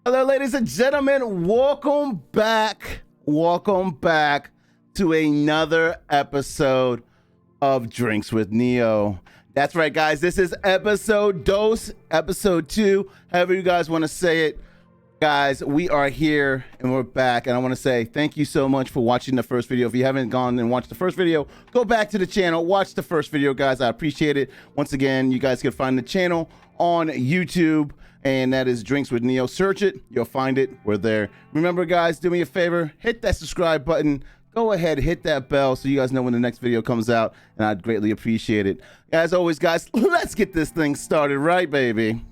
Hello, ladies and gentlemen. Welcome back. Welcome back to another episode of Drinks with Neo. That's right, guys. This is episode dos, episode 2, however you guys want to say it. Guys, we are here and we're back. And I want to say thank you so much for watching the first video. If you haven't gone and watched the first video, go back to the channel, watch the first video, guys. I appreciate it. Once again, you guys can find the channel on YouTube, and that is Drinks with Neo. Search it, you'll find it. We're there. Remember, guys, do me a favor, hit that subscribe button. Go ahead, hit that bell so you guys know when the next video comes out, and I'd greatly appreciate it. As always, guys, let's get this thing started, right, baby?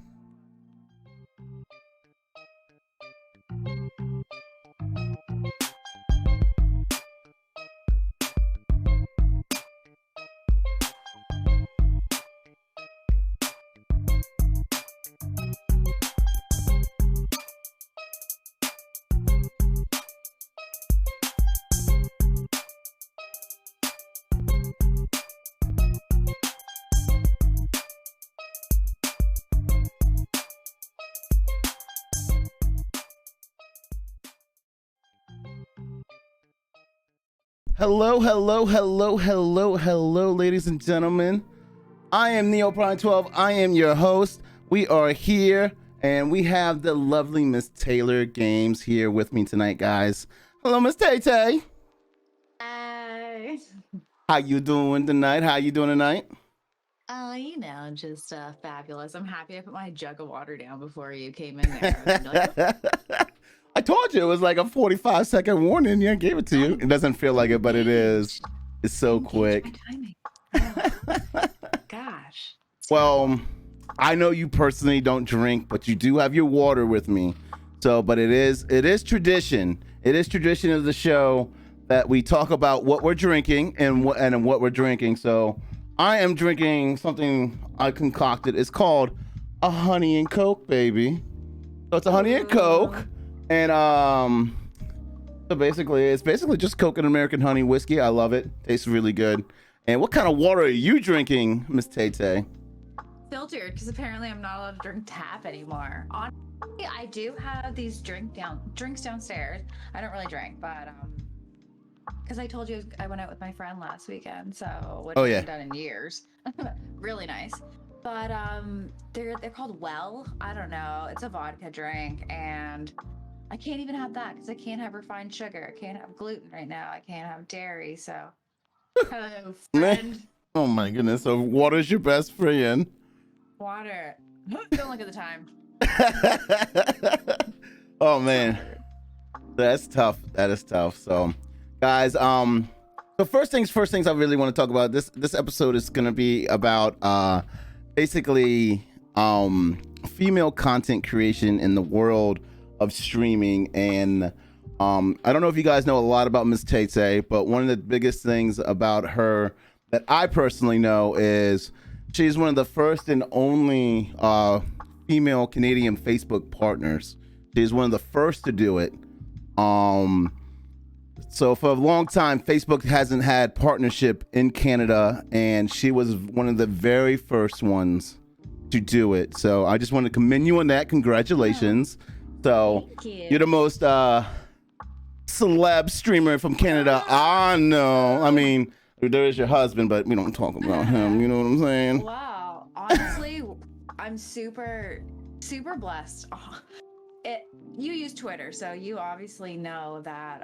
Hello, ladies and gentlemen. I am Neo Prime 12. I am your host. We are here, and we have the lovely Miss TaylorGames here with me tonight, guys. Hello, Miss Tay Tay. Hi. How you doing tonight? Oh, just fabulous. I'm happy I put my jug of water down before you came in there. I told you it was like a 45-second warning. Yeah, I gave it to you. It doesn't feel like it, but it is. It's so quick. My timing. Oh, gosh. Well, I know you personally don't drink, but you do have your water with me. So, but it is tradition. It is tradition of the show that we talk about what we're drinking and what we're drinking. So, I am drinking something I concocted. It's called a honey and Coke, baby. So it's a honey and Coke. And so it's basically just Coke and American honey whiskey. I love it. Tastes really good. And what kind of water are you drinking, Miss Tay Tay? Filtered, because apparently I'm not allowed to drink tap anymore. Honestly, I do have these drinks downstairs. I don't really drink, but because I told you I went out with my friend last weekend, so what I haven't done in years. Really nice. But they're called Well. I don't know. It's a vodka drink, and I can't even have that because I can't have refined sugar. I can't have gluten right now. I can't have dairy. So, hello, friend. Oh my goodness. So water's your best friend. Water. Don't look at the time. Oh man. That's tough. That is tough. So, guys, so first things I really want to talk about. This episode is going to be about basically female content creation in the world of streaming. And I don't know if you guys know a lot about Miss Tay Tay, but one of the biggest things about her that I personally know is she's one of the first and only female Canadian Facebook partners. She's one of the first to do it. So for a long time, Facebook hasn't had partnership in Canada, and she was one of the very first ones to do it. So I just want to commend you on that. Congratulations. So you're the most celeb streamer from Canada. I know. I mean, there is your husband, but we don't talk about him. You know what I'm saying? Wow. Honestly, I'm super blessed. You use Twitter, so you obviously know that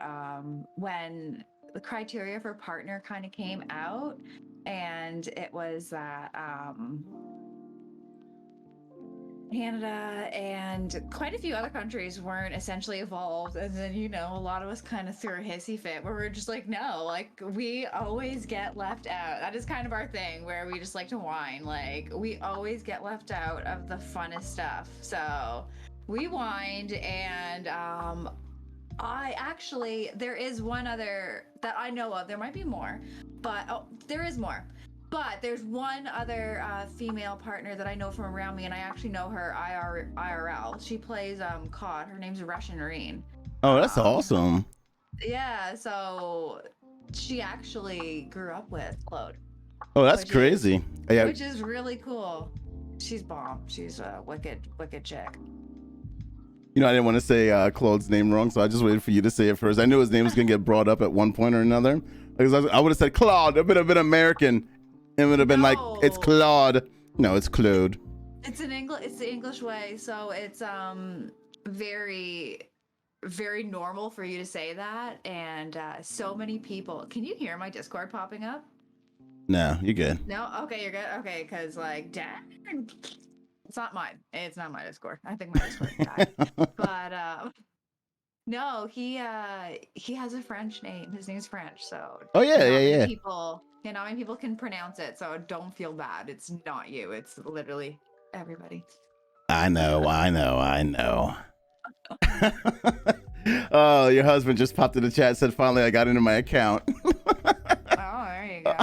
when the criteria for partner kind of came out, and it was that Canada and quite a few other countries weren't essentially involved, and then a lot of us kind of threw a hissy fit where we're just like, no, like we always get left out. That is kind of our thing, where we just like to whine. Like we always get left out of the funnest stuff. So we whined, and there is one other that I know of. There might be more, but there is more. But there's one other female partner that I know from around me, and I actually know her IRL. She plays COD. Her name's Russian Marine. Oh, that's awesome. Yeah, so she actually grew up with Claude. Oh, that's crazy. Which is really cool. She's bomb. She's a wicked chick. You know, I didn't want to say Claude's name wrong, so I just waited for you to say it first. I knew his name was gonna get brought up at one point or another. Because I would have said Claude. It would have been American. It would have been like, it's Claude. No, it's Claude. It's It's the English way, so it's very, very normal for you to say that. And so many people. Can you hear my Discord popping up? No, you're good. No? Okay, you're good. Okay, because like, dang. It's not mine. It's not my Discord. I think my Discord died. But no, he has a French name. His name's French, so oh yeah. People, not many people can pronounce it, so don't feel bad. It's not you. It's literally everybody. I know. Oh, your husband just popped in the chat, said finally I got into my account. Oh, there you go.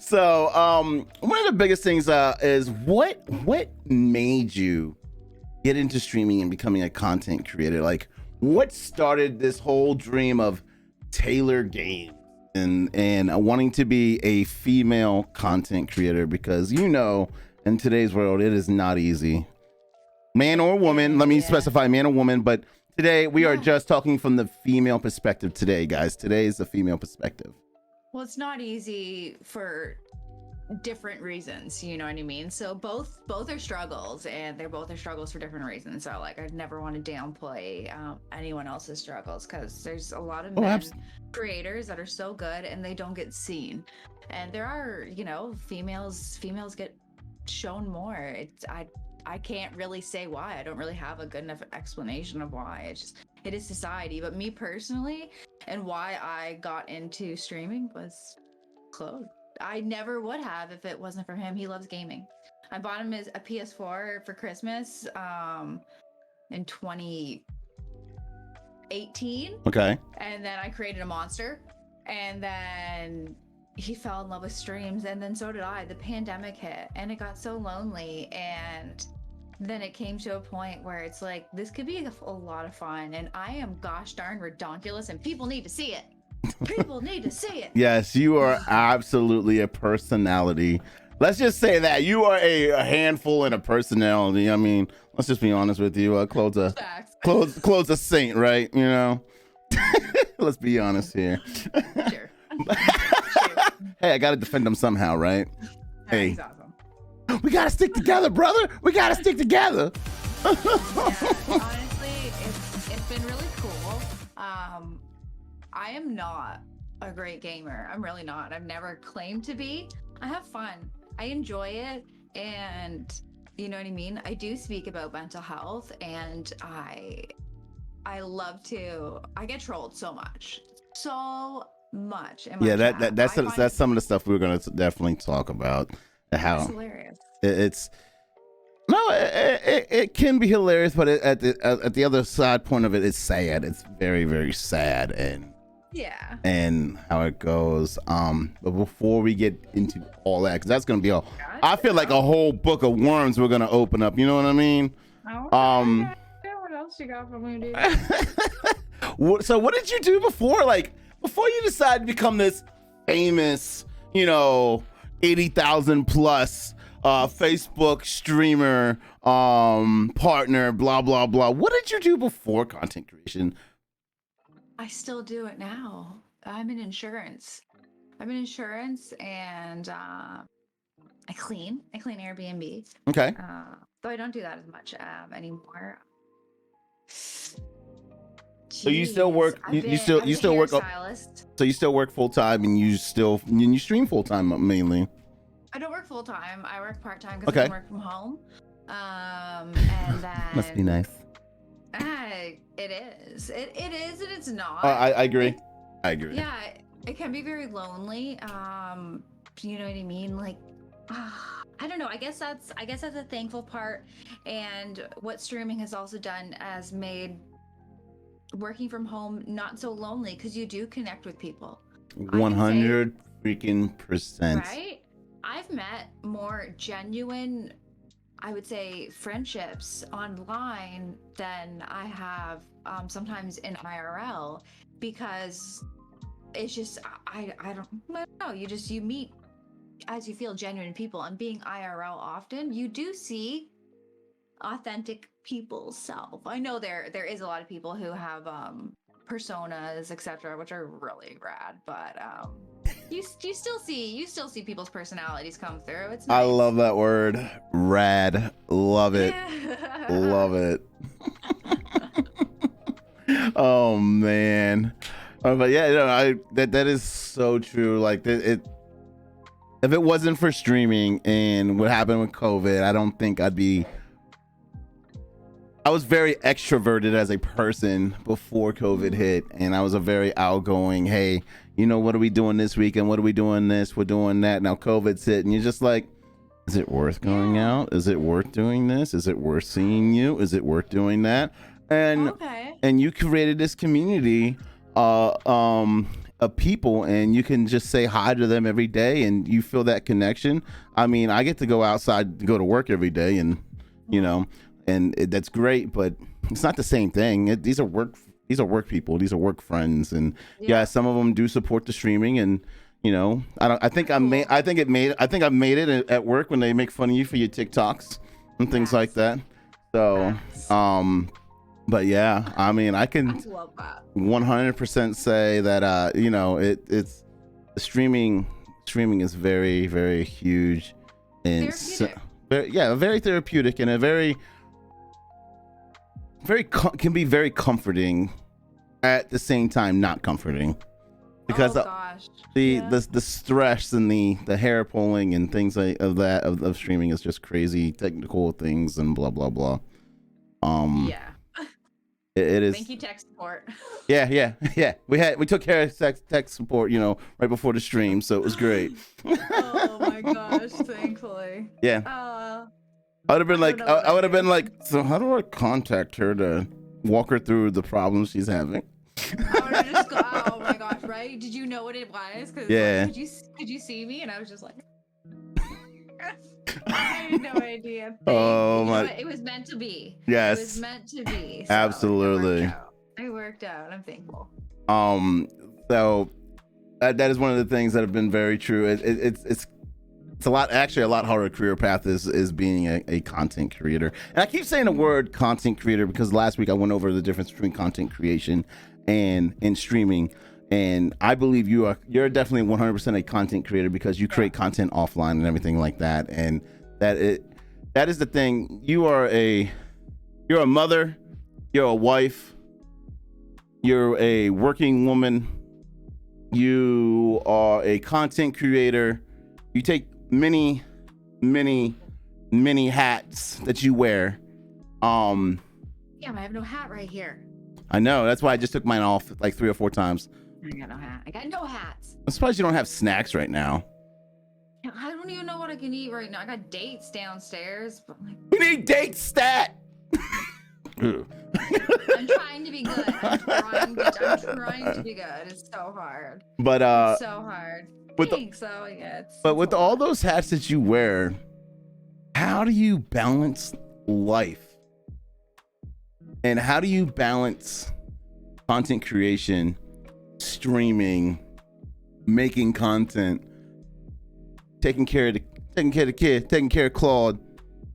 So, one of the biggest things is what made you get into streaming and becoming a content creator? Like, what started this whole dream of Taylor Games and wanting to be a female content creator? Because in today's world, it is not easy. Man or woman, let me specify man or woman, but today we are just talking from the female perspective today, guys. Today is the female perspective. Well, it's not easy for different reasons, you know what I mean? So both are struggles, and they're both struggles for different reasons. So like, I'd never want to downplay anyone else's struggles, because there's a lot of men creators that are so good and they don't get seen, and there are females get shown more. I can't really say why. I don't really have a good enough explanation of why. It is society. But me personally, and why I got into streaming, was Claude. I never would have if it wasn't for him. He loves gaming. I bought him a PS4 for Christmas in 2018. Okay. And then I created a monster. And then he fell in love with streams. And then so did I. The pandemic hit and it got so lonely. And then it came to a point where it's like, this could be a lot of fun. And I am gosh darn redonkulous, and people need to see it. People need to see it. Yes, you are absolutely a personality. Let's just say that you are a handful and a personality. I mean, let's just be honest with you. Claude's a saint, right? Let's be honest here. Sure. Hey, I got to defend him somehow, right? Hey, he's awesome. We got to stick together, brother. We got to stick together. Yeah, honestly, it's been really cool. I am not a great gamer. I'm really not. I've never claimed to be. I have fun. I enjoy it. And you know what I mean? I do speak about mental health, and I love to. I get trolled so much. So much. Yeah, that's some of the stuff we're going to definitely talk about. How it's hilarious. It can be hilarious, but at the other side point of it, it's sad. It's very, very sad, and how it goes. But before we get into all that, because that's gonna be I feel like a whole book of worms we're gonna open up. You know what I mean? What else you got for me, dude? So what did you do before? Like before you decided to become this famous, 80,000 plus Facebook streamer, partner, blah blah blah. What did you do before content creation? I still do it now. I'm in insurance. And I clean Airbnb. Okay. Though I don't do that as much anymore. So you still work? You still work? Stylist. So you still work full time, and you stream full time mainly. I don't work full time. I work part time because I can work from home. And then must be nice. It is. It is, and it's not. I agree. I agree. Yeah, it can be very lonely. You know what I mean? Like, I don't know. I guess that's a thankful part. And what streaming has also done has made working from home not so lonely, because you do connect with people. 100 freaking %. Right? I've met more genuine, I would say, friendships online than I have sometimes in IRL, because it's just I don't know. You meet as you feel genuine people, and being IRL often, you do see authentic people's self. I know there is a lot of people who have personas, etc., which are really rad, but you still see people's personalities come through. It's I nice. love that word, rad. Love it. Yeah. Love it. Oh man. But yeah, that is so true. Like if it wasn't for streaming and what happened with COVID, I don't think I was very extroverted as a person before COVID hit, and I was a very outgoing, hey, what are we doing this weekend? What are we doing this? We're doing that. Now COVID's hit, and you're just like, is it worth going out? Is it worth doing this? Is it worth seeing you? Is it worth doing that? And you created this community of people, and you can just say hi to them every day, and you feel that connection. I mean, I get to go outside to go to work every day, and that's great, but it's not the same thing. These are work people. These are work friends, and some of them do support the streaming, and I think I've made it at work when they make fun of you for your TikToks and things like that. So, but yeah, I mean, I can 100% say that it's streaming is very, very huge and very therapeutic, and a very can be very comforting at the same time, not comforting, because the stress and the hair pulling and things of streaming is just crazy technical things and blah blah blah. It is. Thank you, tech support. Yeah. We took care of tech support, right before the stream, so it was great. Oh my gosh! Thankfully. Yeah. I would have been like, so how do I contact her to walk her through the problems she's having? Oh my gosh! Right? Did you know what it was? Could you see me? And I was just like, I had no idea. It was meant to be. Yes. It was meant to be. So absolutely. It worked out. I'm thankful. So that is one of the things that have been very true. It's a lot harder career path is being a content creator. And I keep saying the word content creator because last week I went over the difference between content creation and streaming. And I believe you're definitely 100% a content creator because you create content offline and everything like that. And that is the thing. You're a mother, you're a wife, you're a working woman, you are a content creator. You take many hats that you wear. I have no hat right here. I know, that's why I just took mine off like 3 or 4 times. I got no hat. I got no hats. I'm surprised you don't have snacks right now. I don't even know what I can eat right now. I got dates downstairs, but we need date stat. I'm trying to be good. I'm trying to be good. It's so hard. But it's so hard. But with all those hats that you wear, how do you balance life? And how do you balance content creation, streaming, making content, taking care of the kid, taking care of Claude?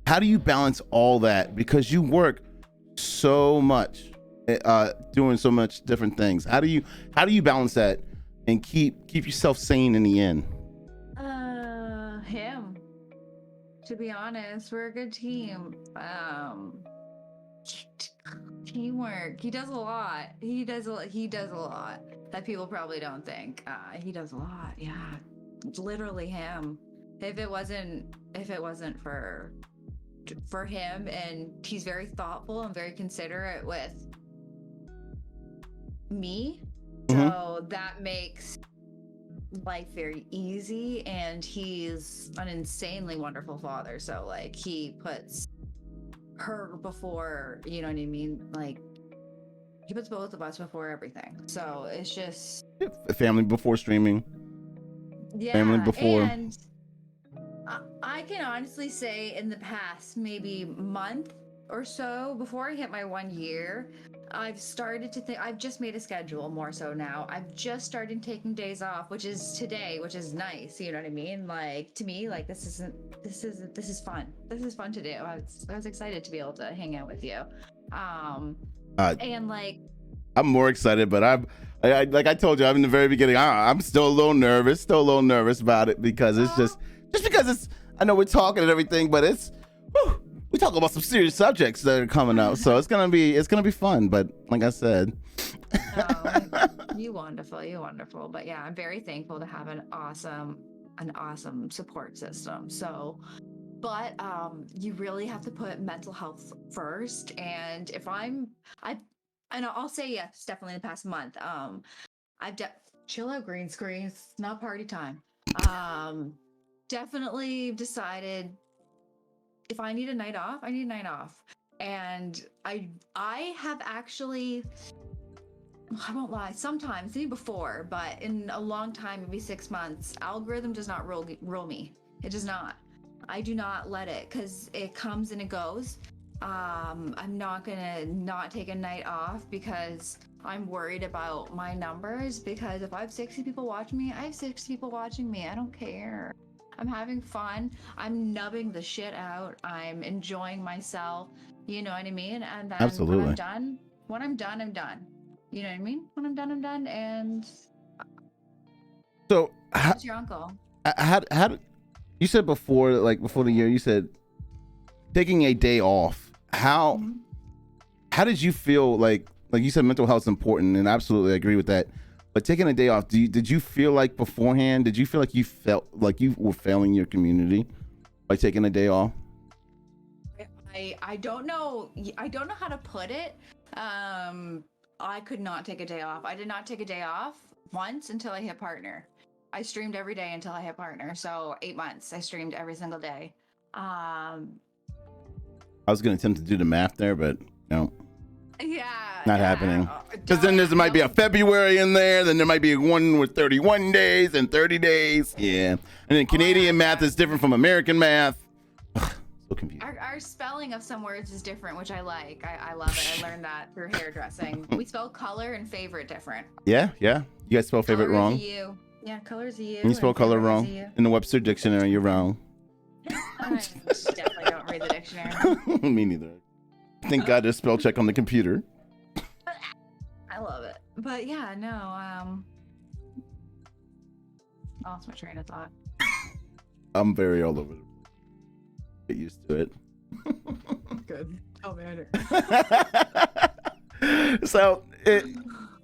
How do you balance all that? Because you work so much, doing so much different things. How do you balance that and keep yourself sane in the end? Him. To be honest, we're a good team. Teamwork. He does a lot. He does a lot that people probably don't think. He does a lot. Yeah, it's literally him. If it wasn't for him, and he's very thoughtful and very considerate with me, so that makes life very easy. And he's an insanely wonderful father, so like he puts her before, you know what I mean, like he puts both of us before everything. So it's just family before streaming. Family before. And I can honestly say in the past maybe month or so, before I hit my 1 year, I've started to think. I've just made a schedule more so now. I've just started taking days off, which is today, which is nice. You know what I mean? Like, to me, like, this is fun. This is fun to do. I was excited to be able to hang out with you. And like, I'm more excited, but like I told you, I'm in the very beginning. I'm still a little nervous about it because it's just because it's. I know we're talking and everything, but we talk about some serious subjects that are coming up, so it's gonna be fun. But like I said, you wonderful. But yeah, I'm very thankful to have an awesome support system. So, but you really have to put mental health first. And if I'll say yes, definitely in the past month. I've chill out, green screen. It's not party time. Definitely decided if I need a night off, I need a night off. And I have actually, I won't lie, sometimes, maybe before, but in a long time, maybe 6 months, algorithm does not rule me. It does not. I do not let it, because it comes and it goes. I'm not gonna not take a night off because I'm worried about my numbers, because if I have 60 people watching me, I have 60 people watching me. I don't care. I'm having fun. I'm nubbing the shit out. I'm enjoying myself. You know what I mean? And then absolutely. When I'm done, I'm done. You know what I mean? When I'm done, I'm done. And so, how's your uncle? How you said before the year, you said taking a day off. How did you feel? Like you said, mental health is important, and absolutely I agree with that. But taking a day off, did you feel like beforehand? Did you feel like you felt like you were failing your community by taking a day off? I don't know. I don't know how to put it. I could not take a day off. I did not take a day off once until I hit partner. I streamed every day until I hit partner. So 8 months, I streamed every single day. I was going to attempt to do the math there, but no. Yeah. Not happening. Because then there might be a February in there. Then there might be one with 31 days and 30 days. Yeah. And then Canadian math is different from American math. So confused. Our spelling of some words is different, which I like. I love it. I learned that through hairdressing. We spell color and favorite different. Yeah. You guys spell favorite color wrong. Is a U. Yeah, color's a U. And you spell color wrong. In the Webster dictionary, you're wrong. I definitely don't read the dictionary. Me neither. Thank God there's spell check on the computer. I love it. But yeah, no, I lost my train of thought. I'm very all over the place. Get used to it. Good. Oh man. So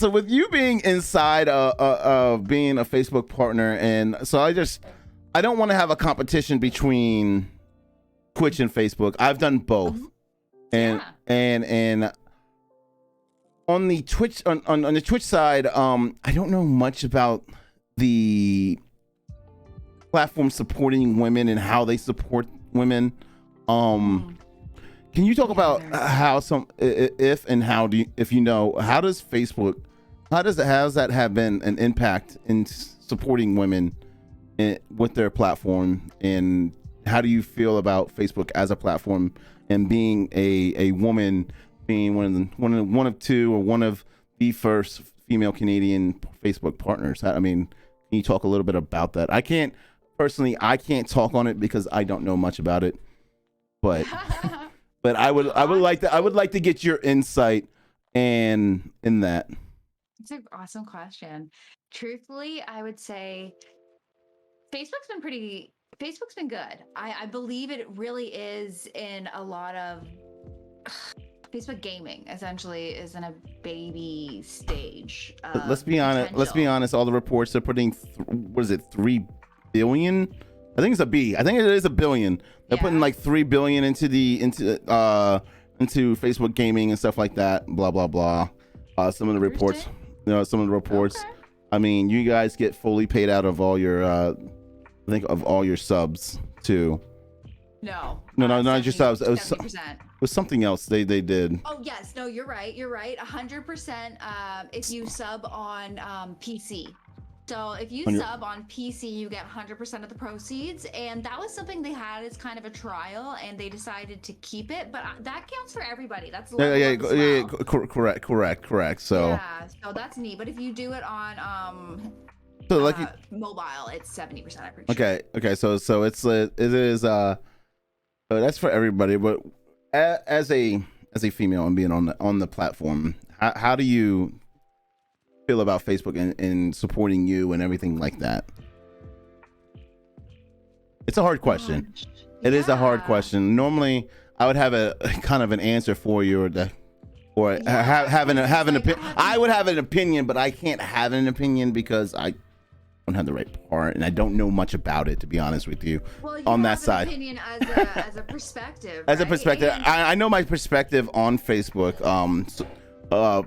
with you being inside of being a Facebook partner, and so I don't want to have a competition between Twitch and Facebook. I've done both. And on the Twitch on the Twitch side, I don't know much about the platform supporting women and how they support women. Can you talk about how if you know, how does Facebook, how does that have been an impact in supporting women with their platform, and how do you feel about Facebook as a platform and being a woman, being one of two or one of the first female Canadian Facebook partners? I mean, can you talk a little bit about that? I can't talk on it because I don't know much about it, but I would like to get your insight in that. It's an awesome question. Truthfully, I would say Facebook's been good. I believe it really is in a lot of Facebook gaming essentially is in a baby stage. Let's be honest. All the reports are putting, 3 billion? I think it's a B. I think it is a billion. They're putting like 3 billion into Facebook gaming and stuff like that. Blah blah blah. Some of the reports. Okay. I mean, you guys get fully paid out of all your. I think of all your subs too. No, not your subs. It was 70%. It was something else they did. Oh yes, no, you're right. 100%. If you sub on PC, So if you sub on PC, you get 100% of the proceeds, and that was something they had as kind of a trial, and they decided to keep it. But that counts for everybody. That's correct. So yeah, so that's neat. But if you do it on so like mobile, it's 70%. I'm pretty okay, sure. okay. So it is so that's for everybody. But as a female and being on the platform, how do you feel about Facebook and supporting you and everything like that? It's a hard question. It is a hard question. Normally I would have a kind of an answer for you, or have an opinion. I would have an opinion, but I can't have an opinion because I don't have the right part and I don't know much about it, to be honest with you. Well, you on have that side, opinion as a perspective. As a perspective, I know my perspective on Facebook.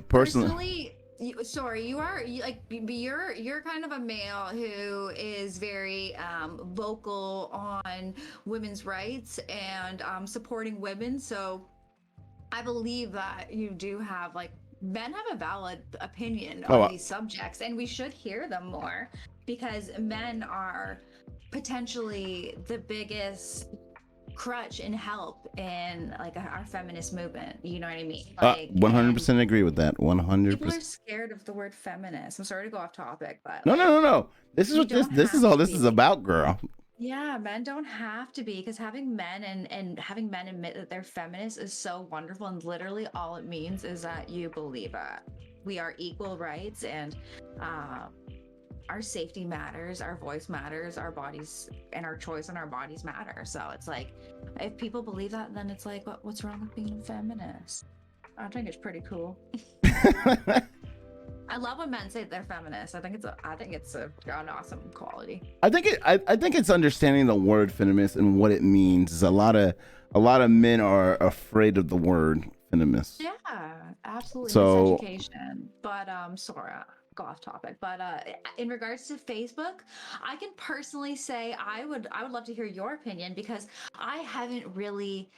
Personally, you're kind of a male who is very vocal on women's rights and supporting women. So I believe that you do have, like, men have a valid opinion on these subjects, and we should hear them more, because men are potentially the biggest crutch and help in, like, our feminist movement. You know what I mean? Like, 100% agree with that. 100%. People are scared of the word feminist. I'm sorry to go off topic, but no. This is what this is all this is about, girl. Yeah, men don't have to be, because having men and having men admit that they're feminists is so wonderful, and literally all it means is that you believe it. We are equal rights, and our safety matters, our voice matters, our bodies and our choice on our bodies matter. So it's like, if people believe that, then it's like, what's wrong with being a feminist? I think it's pretty cool. I love when men say they're feminists. I think it's an awesome quality. I think it's understanding the word feminist and what it means. A lot of men are afraid of the word feminist. Yeah, absolutely. So it's education. But sorry, go off topic. But in regards to Facebook, I can personally say I would love to hear your opinion, because I haven't really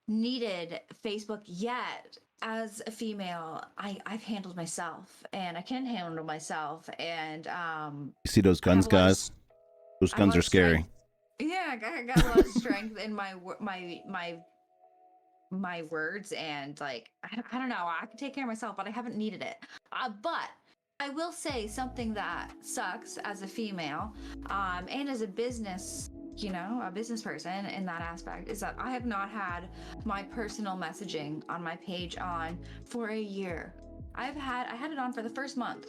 needed Facebook yet. As a female, I've handled myself, and I can handle myself. And you see those guns, guys? Those guns are scary. Yeah, I got a lot of strength in my words, and, like, I don't know, I can take care of myself, but I haven't needed it. But I will say something that sucks as a female, and as a business person in that aspect, is that I have not had my personal messaging on my page on for a year. I had it on for the first month,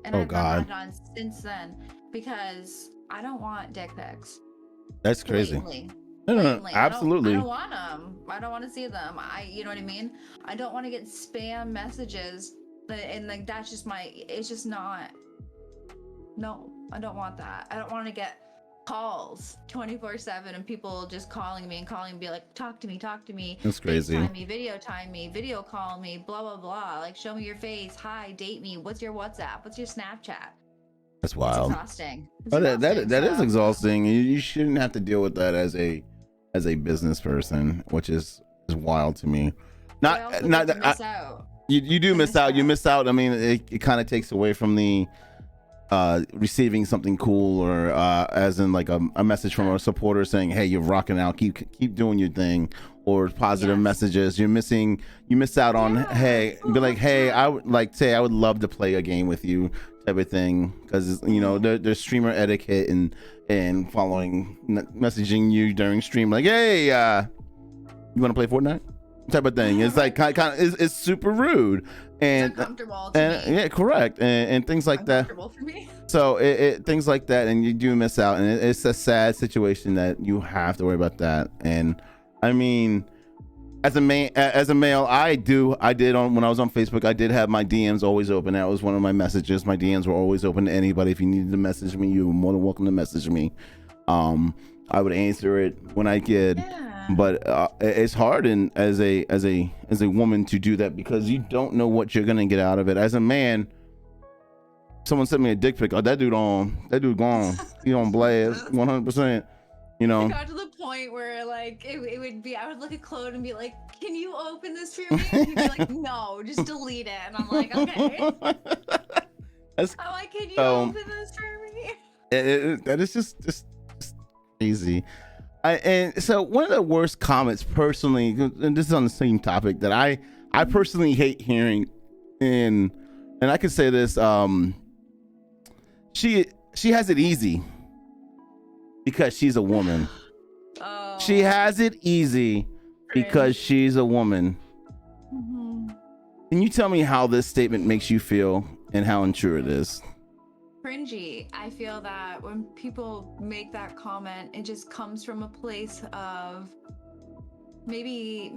and I've not had it on since then, because I don't want dick pics. That's crazy. No, absolutely. I don't want them. I don't want to see them. You know what I mean? I don't want to get spam messages, and, like, that's just it's just not. No, I don't want that. I don't want to get calls 24/7 and people just calling me and be like, talk to me. That's crazy. FaceTime me, video call me, blah blah blah, like, show me your face, hi, date me, what's your WhatsApp, what's your Snapchat. That's wild. It's exhausting. That is exhausting. You shouldn't have to deal with that as a business person, which is wild to me. You do miss out. You miss out. I mean, it kind of takes away from the receiving something cool, or as in, like, a message from a supporter saying, hey, you're rocking out, keep doing your thing, or positive messages. You miss out on, hey, be like, hey, I would love to play a game with you, type of thing, because there's streamer etiquette and following, messaging you during stream, like, hey, you want to play Fortnite, type of thing. It's like kind of it's super rude, and it's uncomfortable to me. Yeah, correct, and things like that. For me. So it things like that, and you do miss out, and it's a sad situation that you have to worry about that. And I mean, as a male, I did when I was on Facebook, I did have my DMs always open. That was one of my messages. My DMs were always open to anybody. If you needed to message me, you were more than welcome to message me. I would answer it when I could. Yeah. But it's hard, and as a woman, to do that, because you don't know what you're gonna get out of it. As a man, someone sent me a dick pic. Oh, that dude gone. He on blast 100%. It got to the point where, like, it would be, I would look at Claude and be like, can you open this for me? And he'd be like, no, just delete it. And I'm like, okay. That's, I'm like, can you open this for me? that is just crazy. And so one of the worst comments personally, and this is on the same topic, that I personally hate hearing, and I can say this, she has it easy because she's a woman. Oh. She has it easy because she's a woman. Mm-hmm. Can you tell me how this statement makes you feel and how untrue it is? Cringy. I feel that when people make that comment, it just comes from a place of maybe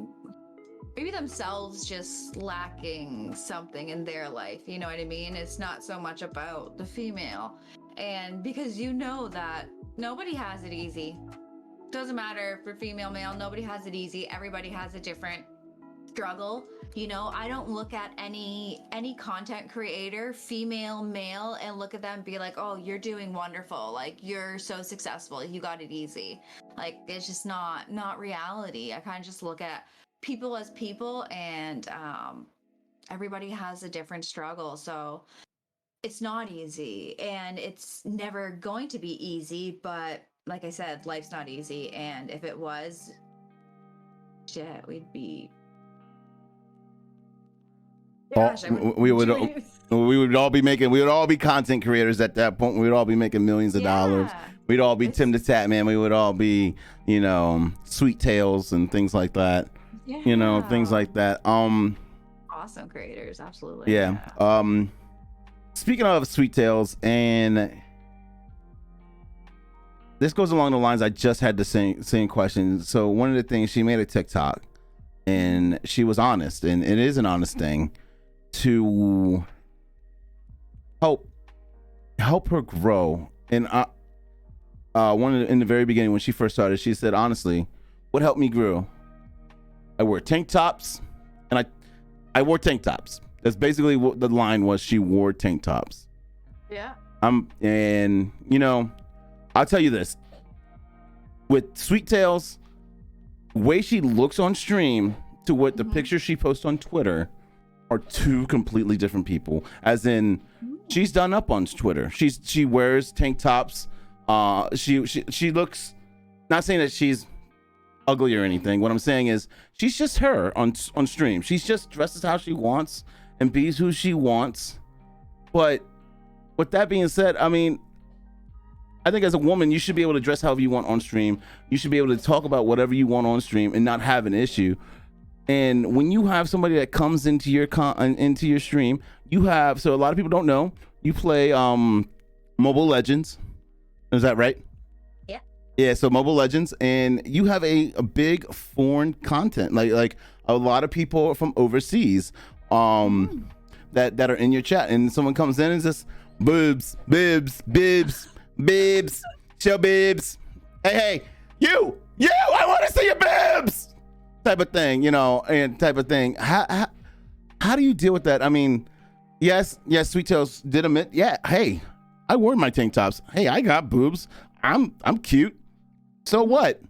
themselves just lacking something in their life. You know what I mean? It's not so much about the female. And because you know that nobody has it easy. Doesn't matter if you're female, male, nobody has it easy. Everybody has a different struggle. You know, I don't look at any content creator, female, male, and look at them and be like, oh, you're doing wonderful, like you're so successful, you got it easy. Like, it's just not reality. I kind of just look at people as people, and everybody has a different struggle. So it's not easy, and it's never going to be easy. But like I said, life's not easy, and if it was, shit, we'd be Gosh, we would all be content creators at that point. We would all be making millions of dollars. We'd all be Tim the Tat Man. We would all be, you know, Sweet Tails and things like that. Yeah. You know, things like that. Awesome creators, absolutely. Yeah. Speaking of Sweet Tails, and this goes along the lines, I just had the same question. So one of the things, she made a TikTok, and she was honest, and it is an honest thing to help her grow. And in the very beginning, when she first started, she said, honestly, what helped me grow? I wore tank tops, and I wore tank tops. That's basically what the line was. She wore tank tops. Yeah. And you know, I'll tell you this, with Sweet Tails, the way she looks on stream to what the pictures she posts on Twitter are two completely different people. As in, she's done up on Twitter. She wears tank tops. She looks, not saying that she's ugly or anything. What I'm saying is she's just her on stream. She's just dresses how she wants and bees who she wants. But with that being said, I mean, I think as a woman, you should be able to dress however you want on stream. You should be able to talk about whatever you want on stream and not have an issue. And when you have somebody that comes into your stream, you have, so a lot of people don't know, you play Mobile Legends. Is that right? Yeah. Yeah, so Mobile Legends, and you have a big foreign content, like a lot of people from overseas that are in your chat, and someone comes in and says, boobs, bibs, bibs, bibs, show bibs. Hey, you, I want to see your bibs. Type of thing, you know, and type of thing. How do you deal with that? I mean, yes, Sweet Tails did admit, yeah, hey, I wore my tank tops. Hey, I got boobs. I'm cute. So what?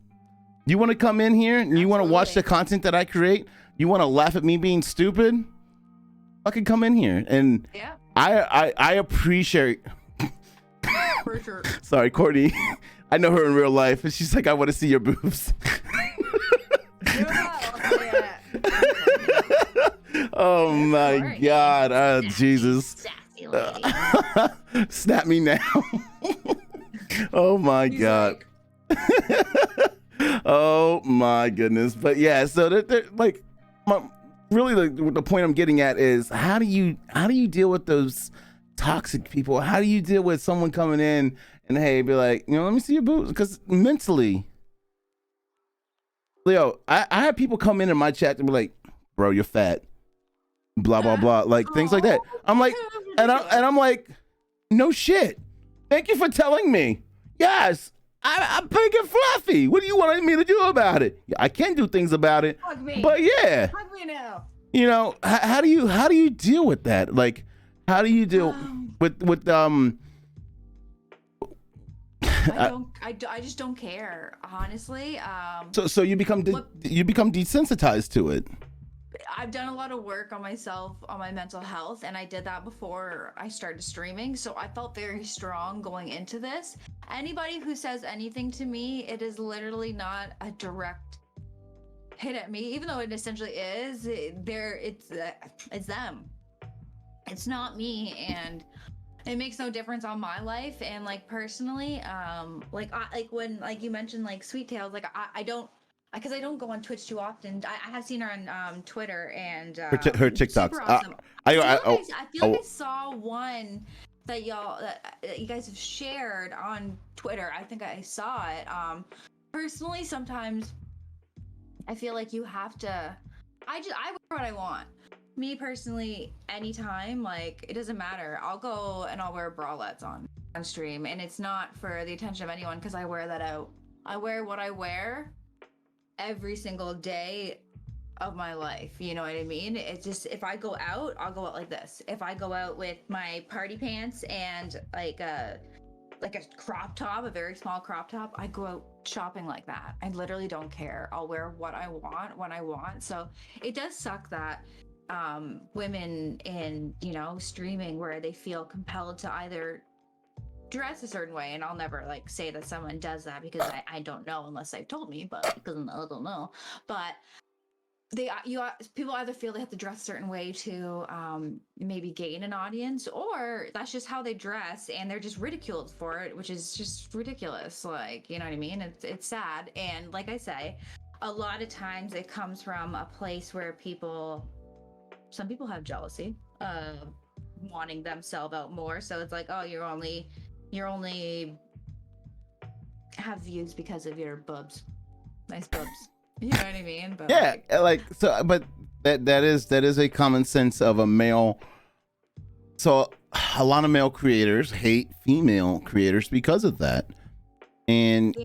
You want to come in here and you want to watch the content that I create? You want to laugh at me being stupid? Fucking come in here. And yeah. I appreciate. For sure. Sorry, Courtney. I know her in real life, and she's like, I want to see your boobs. Oh my God. Oh, Jesus. Snap me now. Oh my God. Oh my goodness. But yeah, so they're like, really the point I'm getting at is how do you deal with those toxic people? How do you deal with someone coming in and, hey, be like, you know, let me see your boobs? Because mentally, Leo, I have people come in my chat and be like, bro, you're fat, blah blah blah, like things like that. I'm like, and I'm like, no shit. Thank you for telling me. Yes, I'm big and fluffy. What do you want me to do about it? I can do things about it, but yeah. Hug me now. You know, how do you deal with that? Like, how do you deal with I just don't care, honestly. So you become desensitized to it. I've done a lot of work on myself, on my mental health, and I did that before I started streaming. So I felt very strong going into this. Anybody who says anything to me, it is literally not a direct hit at me, even though it essentially is. It's them. It's not me, and it makes no difference on my life. And like personally, when like you mentioned like Sweet Tails, like I don't. Because I don't go on Twitch too often. I have seen her on Twitter and her TikToks. super awesome. I feel like I saw one that you guys have shared on Twitter. I think I saw it. Personally, sometimes I feel like you have to. I wear what I want. Me personally, anytime, like it doesn't matter. I'll go and I'll wear bralettes on stream, and it's not for the attention of anyone because I wear that out. I wear what I wear every single day of my life, you know what I mean? It's just, if I go out, I'll go out like this. If I go out with my party pants and like a crop top, a very small crop top, I go out shopping like that. I literally don't care. I'll wear what I want when I want. So it does suck that women in, you know, streaming where they feel compelled to either dress a certain way, and I'll never like say that someone does that because I don't know unless they've told me, but because I don't know. But people either feel they have to dress a certain way to maybe gain an audience, or that's just how they dress and they're just ridiculed for it, which is just ridiculous. Like, you know what I mean? It's sad. And like I say, a lot of times it comes from a place where some people have jealousy of wanting themselves out more. So it's like, oh, you're only have views because of your boobs, nice boobs. You know what I mean? But yeah, like so. But that is a common sense of a male. So a lot of male creators hate female creators because of that, and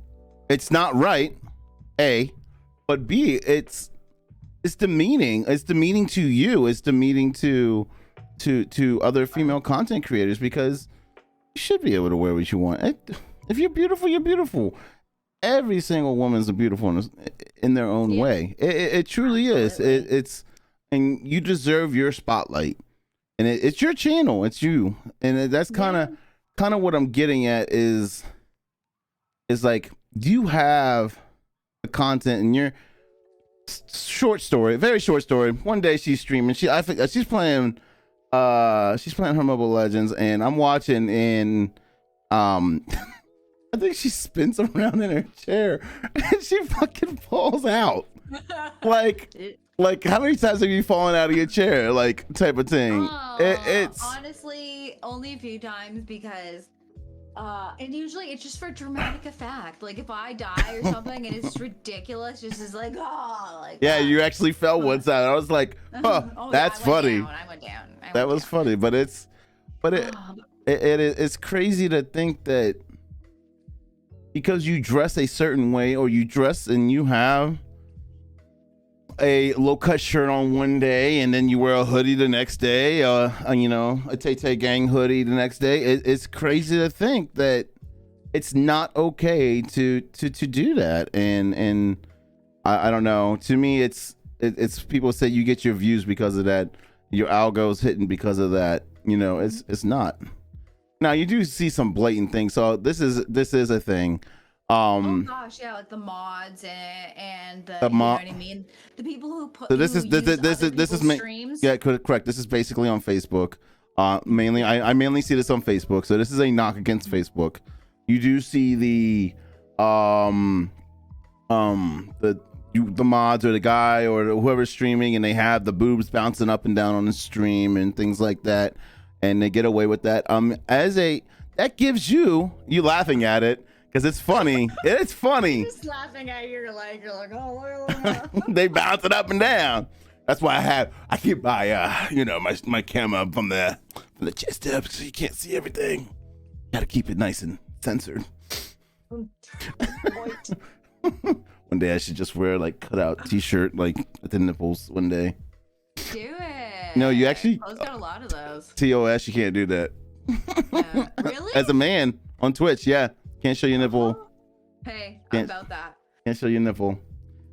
it's not right. A, but B, it's demeaning. It's demeaning to you. It's demeaning to other female content creators because you should be able to wear what you want. If you're beautiful, you're beautiful. Every single woman's beautiful in their own way. It truly is. It's and you deserve your spotlight. And it's your channel. It's you. And that's kind of what I'm getting at is like, you have the content in your short story, very short story. One day she's streaming. I think she's playing her Mobile Legends, and I'm watching, and I think she spins around in her chair and she fucking falls out. like how many times have you fallen out of your chair, like, type of thing? It's honestly only a few times because and usually it's just for dramatic effect. Like if I die or something and it's ridiculous, just is like, oh, like yeah, you actually fell once out. I was like, oh, that's funny. I went down. That was funny, but it's crazy to think that because you dress a certain way, or you dress and you have a low cut shirt on one day and then you wear a hoodie the next day, you know, a Tay Tay Gang hoodie the next day. It's crazy to think that it's not okay to do that. And I don't know. To me, it's people say you get your views because of that. Your algo's hitting because of that. You know, it's not. Now you do see some blatant things. So this is a thing. Oh gosh, yeah, like the mods and the you know what I mean. The people who put. So this is streams. Yeah, correct. This is basically on Facebook. Mainly, I mainly see this on Facebook. So this is a knock against Facebook. You do see the mods or the guy or whoever's streaming, and they have the boobs bouncing up and down on the stream and things like that, and they get away with that. That gives you laughing at it because it's funny. It's funny. Just laughing at you, you're like, oh. They bounce it up and down. That's why I keep my camera from the chest up so you can't see everything. Gotta keep it nice and censored. One day I should just wear like cutout t-shirt like with the nipples one day. Do it. No, you actually. I've got a lot of those. TOS, you can't do that. Really? As a man on Twitch, yeah, can't show your nipple. Hey, I'm about that. Can't show your nipple.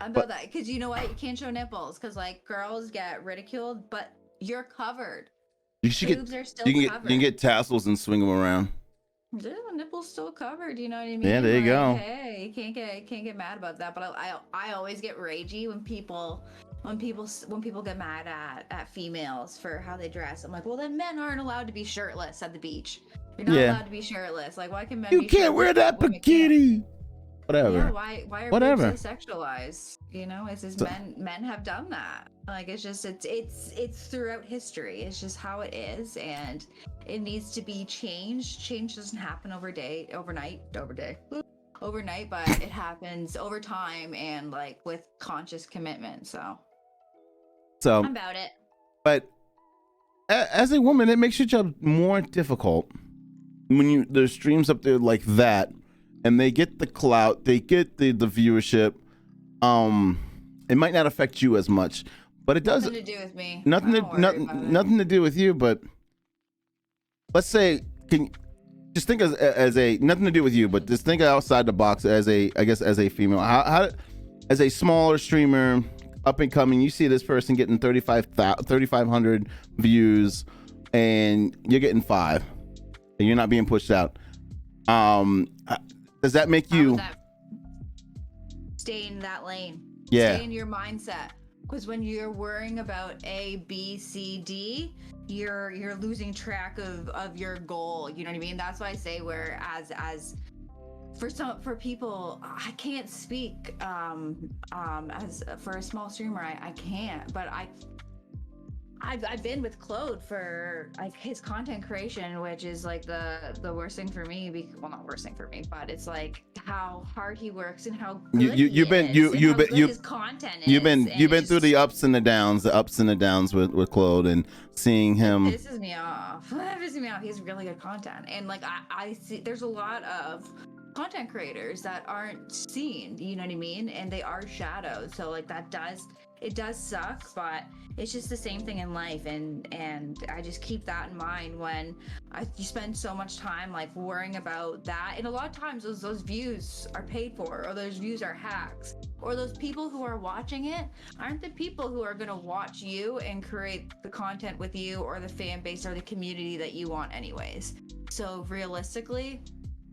About that, because you know what? You can't show nipples because like girls get ridiculed, but you're covered. You should Boobs are still you covered. can get tassels and swing them around. Yeah, nipples still covered. You know what I mean? Yeah, there you go. Hey, you can't get mad about that. But I always get ragey when people get mad at females for how they dress. I'm like, well, then men aren't allowed to be shirtless at the beach. You're not allowed to be shirtless. Like, why can men? You can't wear that bikini. Whatever. Yeah, why are boobs so sexualized? You know, it's just men have done that. Like it's just it's throughout history. It's just how it is, and it needs to be changed. Change doesn't happen overnight, but it happens over time and like with conscious commitment. So I'm about it. But as a woman, it makes your job more difficult when there's streams up there like that. And they get the clout, they get the viewership. It might not affect you as much, but it does. Nothing to do with me. Nothing to do with you. But let's say, just think as a nothing to do with you, but just think outside the box as a female. How as a smaller streamer, up and coming, you see this person getting 3,500 views, and you're getting 5, and you're not being pushed out. Does that make you stay in that lane? Yeah. Stay in your mindset. Because when you're worrying about A, B, C, D, you're losing track of your goal. You know what I mean? That's why I say as for people, I can't speak as for a small streamer. I can't, but I've been with Claude for like his content creation, which is like the worst thing for me. Well, not worst thing for me, but it's like how hard he works and how good his content is. You've been through the ups and the downs with Claude and seeing him. It pisses me off. It pisses me off. He has really good content, and like I see there's a lot of content creators that aren't seen. You know what I mean? And they are shadowed. So like it does suck, but it's just the same thing in life, and I just keep that in mind when you spend so much time like worrying about that. And a lot of times those views are paid for, or those views are hacks, or those people who are watching it aren't the people who are going to watch you and create the content with you, or the fan base or the community that you want anyways. So realistically,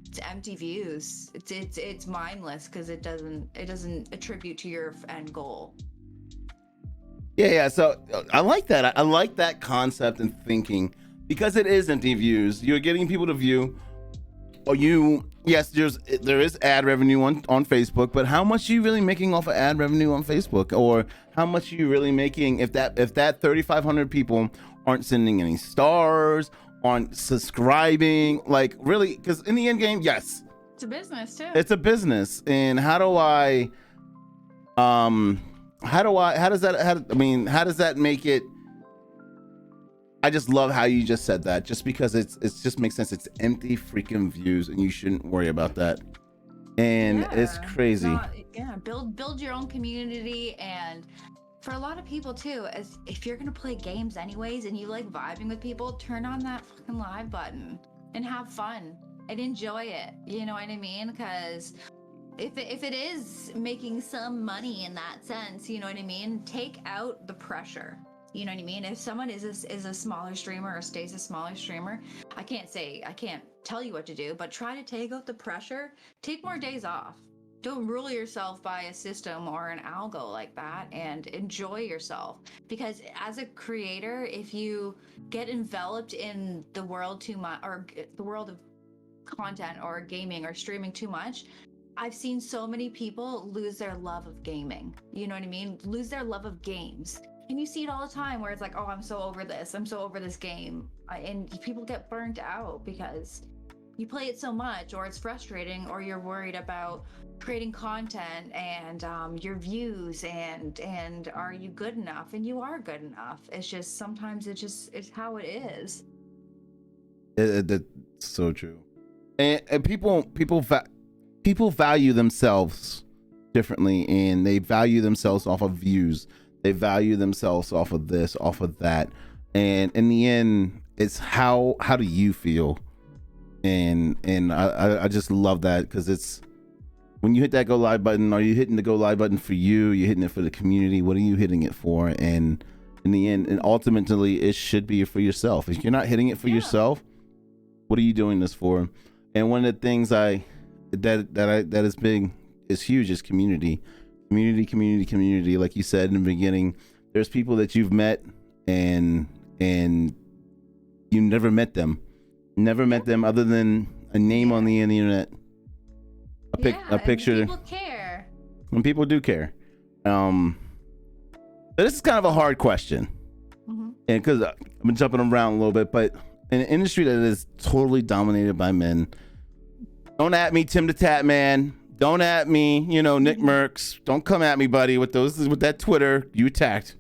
it's empty views. It's mindless because it doesn't attribute to your end goal. Yeah. So I like that. I like that concept and thinking, because it is empty views. You're getting people to view. Or there is ad revenue on Facebook, but how much are you really making off of ad revenue on Facebook? Or how much are you really making if that 3,500 people aren't sending any stars, aren't subscribing? Like really, because in the end game, yes, it's a business too. It's a business, and how does that make it? I just love how you just said that, just because it's just makes sense. It's empty freaking views, and you shouldn't worry about that. And it's crazy. Build your own community. And for a lot of people too, as if you're gonna play games anyways and you like vibing with people, turn on that fucking live button and have fun and enjoy it. You know what I mean? Because if it is making some money in that sense, you know what I mean, take out the pressure. You know what I mean? If someone is a smaller streamer or stays a smaller streamer, I can't tell you what to do, but try to take out the pressure. Take more days off. Don't rule yourself by a system or an algo like that, and enjoy yourself. Because as a creator, if you get enveloped in the world too much, or the world of content or gaming or streaming too much, I've seen so many people lose their love of gaming. You know what I mean? Lose their love of games. And you see it all the time where it's like, oh, I'm so over this game. And people get burnt out because you play it so much, or it's frustrating, or you're worried about creating content and your views and are you good enough? And you are good enough. It's just sometimes it's how it is. That's so true. And people value themselves differently, and they value themselves off of views. They value themselves off of this, off of that. And in the end, it's how do you feel? And I just love that, because it's when you hit that go live button, are you hitting the go live button for you? You're hitting it for the community. What are you hitting it for? And in the end, and ultimately, it should be for yourself. If you're not hitting it for yourself, what are you doing this for? And one of the things that is big, is huge, is community. Like you said in the beginning, there's people that you've met and you never met them other than a name on the internet, a picture. People care. And people do care. But this is kind of a hard question, and because I've been jumping around a little bit, but in an industry that is totally dominated by men, don't at me, Tim the Tat Man. Don't at me, Nick Merckx. Don't come at me, buddy, with that Twitter. You attack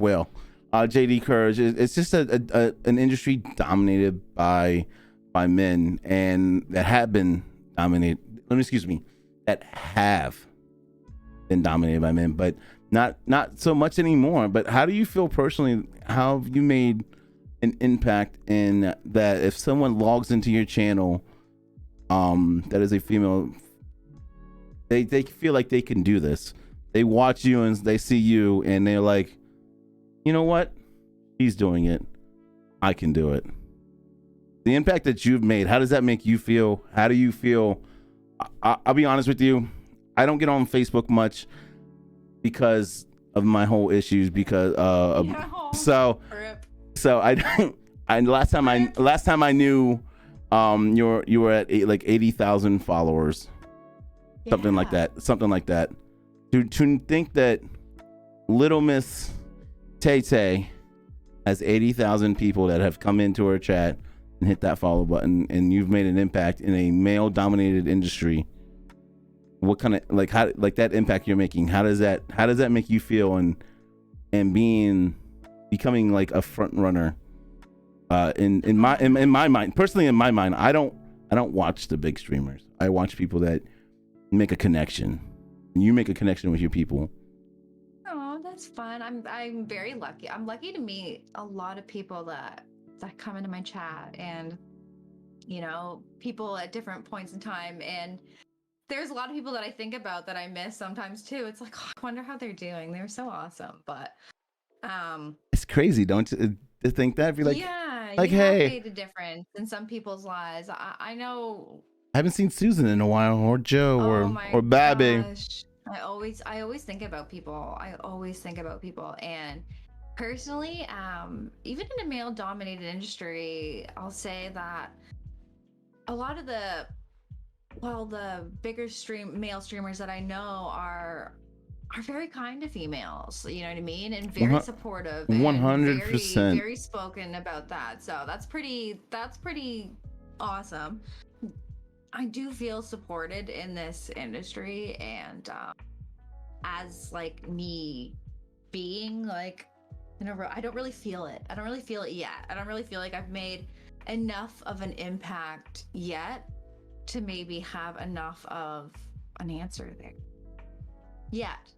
whale. JD Courage. It's just an industry dominated by men, and that have been dominated. That have been dominated by men, but not so much anymore. But how do you feel personally? How have you made an impact in that? If someone logs into your channel, that is a female, they feel like they can do this. They watch you and they see you and they're like, you know what? He's doing it. I can do it. The impact that you've made, how does that make you feel? How do you feel? I'll be honest with you. I don't get on Facebook much because of my whole issues. So I don't. Last time I knew, you were at like 80,000 followers, something like that. To think that Little Miss Tay Tay has 80,000 people that have come into her chat and hit that follow button, and you've made an impact in a male-dominated industry. What kind of that impact you're making? How does that make you feel? And becoming like a front runner. In my mind, personally, I don't watch the big streamers. I watch people that make a connection. And you make a connection with your people. Oh, that's fun. I'm very lucky. I'm lucky to meet a lot of people that come into my chat, and people at different points in time. And there's a lot of people that I think about that I miss sometimes too. It's like, I wonder how they're doing. They're so awesome. But it's crazy, don't you, to think that? Be like, like, you hey, made a difference in some people's lives. I know. I haven't seen Susan in a while, or Joe, or Babby. Gosh. I always think about people. And personally, even in a male-dominated industry, I'll say that a lot of the bigger male streamers that I know are very kind to females, you know what I mean, and very supportive, 100%, very spoken about that. So that's pretty awesome. I do feel supported in this industry, and as like me being like I don't really feel it yet. I don't really feel like I've made enough of an impact yet to maybe have enough of an answer there yet.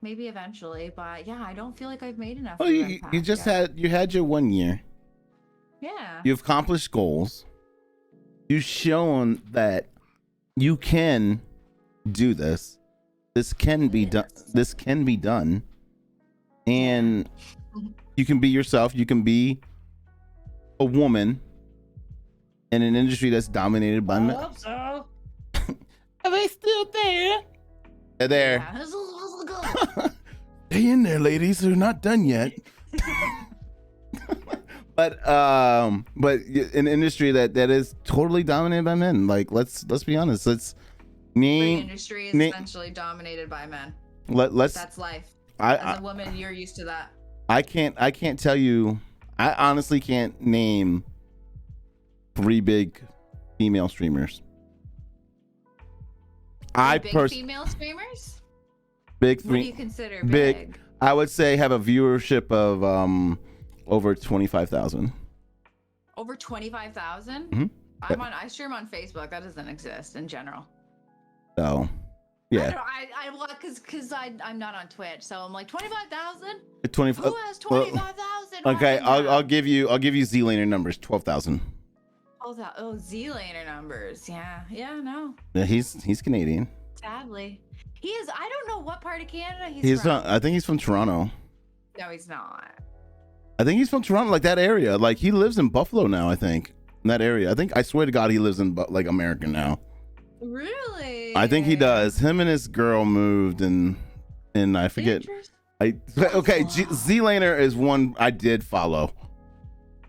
Maybe eventually, but yeah, I don't feel like I've made enough. Well, you just had your 1 year. Yeah. You've accomplished goals. You've shown that you can do this. This can be done. This can be done. And you can be yourself. You can be a woman in an industry that's dominated by men. So. Are they still there? They're there. Yeah. Stay in there, ladies. They're not done yet. But in an industry that is totally dominated by men, like let's be honest. Every industry is essentially dominated by men. That's life. As a woman, you're used to that. I can't tell you. I honestly can't name 3 big female streamers. Female streamers? Big 3. What do you consider big? I would say have a viewership of over 25,000. Over 25,000? Mm-hmm. I stream on Facebook. That doesn't exist in general. So, yeah. Because I'm not on Twitch, so I'm like 25,000. Who has 25,000? Okay, I'll give you Z-Laner numbers. 12,000. Oh, Z-Laner numbers. Yeah, no. Yeah, he's Canadian. Sadly, he is. I don't know what part of Canada He's from. I think he's from Toronto. No, he's not. I think he's from Toronto, like that area. Like he lives in Buffalo now. I think in that area. I swear to God, he lives in like America now. Really? I think he does. Him and his girl moved, and I forget. Okay. Z-Laner is one I did follow.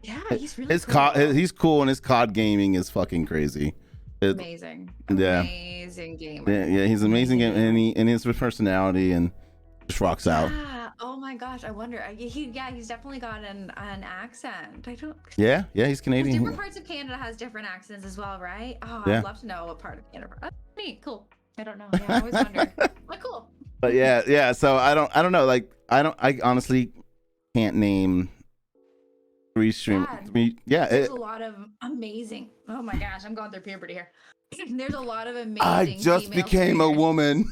Yeah, he's really cool. He's cool, and his COD gaming is fucking crazy. Amazing. Yeah. Amazing gamer. Yeah, he's an amazing game, and his personality and just rocks out. Oh my gosh, I wonder. He's definitely got an accent. I don't. Yeah, he's Canadian. Different parts of Canada has different accents as well, right? Oh, yeah. I'd love to know what part of Canada. That's neat, cool. I don't know. Yeah, I always wonder. But cool. But yeah. So I don't know. Like I honestly can't name three stream. Yeah. There's a lot of amazing. Oh my gosh, I'm going through puberty here. There's a lot of amazing. I just became a woman.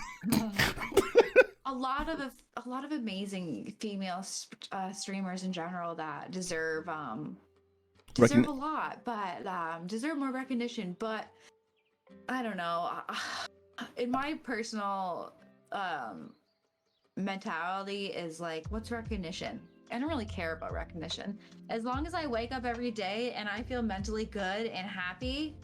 A lot of amazing female streamers in general that deserve a lot, but deserve more recognition. But I don't know. In my personal mentality is like, what's recognition? I don't really care about recognition. As long as I wake up every day and I feel mentally good and happy,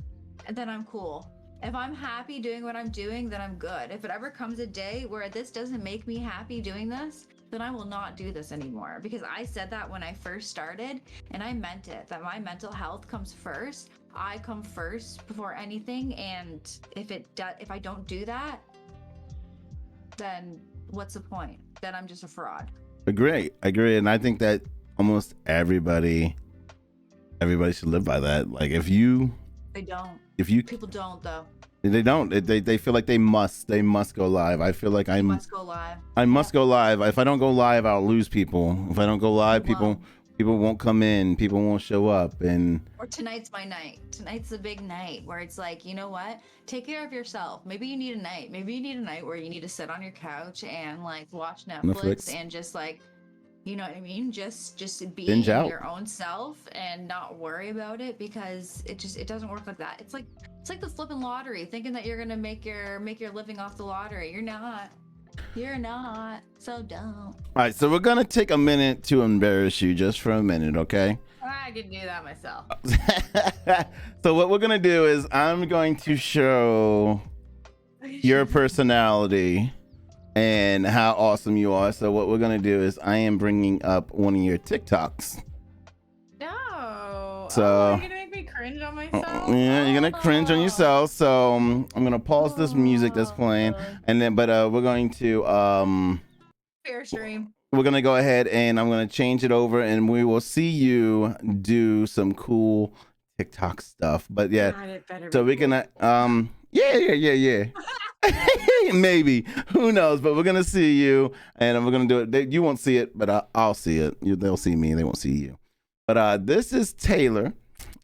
then I'm cool. If I'm happy doing what I'm doing, then I'm good. If it ever comes a day where this doesn't make me happy doing this, then I will not do this anymore. Because I said that when I first started, and I meant it, that my mental health comes first. I come first before anything, and if I don't do that, then what's the point? Then I'm just a fraud. I agree, and I think that almost everybody should live by that. Like They don't. People don't though. They don't. They feel like they must go live. I feel like I must go live. I must go live. If I don't go live, I'll lose people. If I don't go live, people won't come in. People won't show up. Or tonight's my night. Tonight's the big night where it's like, you know what? Take care of yourself. Maybe you need a night. Maybe you need a night where you need to sit on your couch and like watch Netflix. And just like, you know what I mean? Just be your own self and not worry about it, because it doesn't work like that. It's like the flipping lottery, thinking that you're gonna make your living off the lottery. You're not. So don't. All right, so we're gonna take a minute to embarrass you just for a minute, okay? I can do that myself. So what we're gonna do is I'm going to show your personality and how awesome you are. So what we're gonna do is I am bringing up one of your TikToks. No. So you're gonna make me cringe on myself. Yeah, you're gonna cringe on yourself. So I'm gonna pause this music that's playing, and then we're going to fair stream. We're gonna go ahead and I'm gonna change it over, and we will see you do some cool TikTok stuff. But yeah, so we can yeah. Maybe, who knows, but we're gonna see you, and we're gonna do it. You won't see it, but I'll see it. They'll see me, they won't see you. But this is Taylor,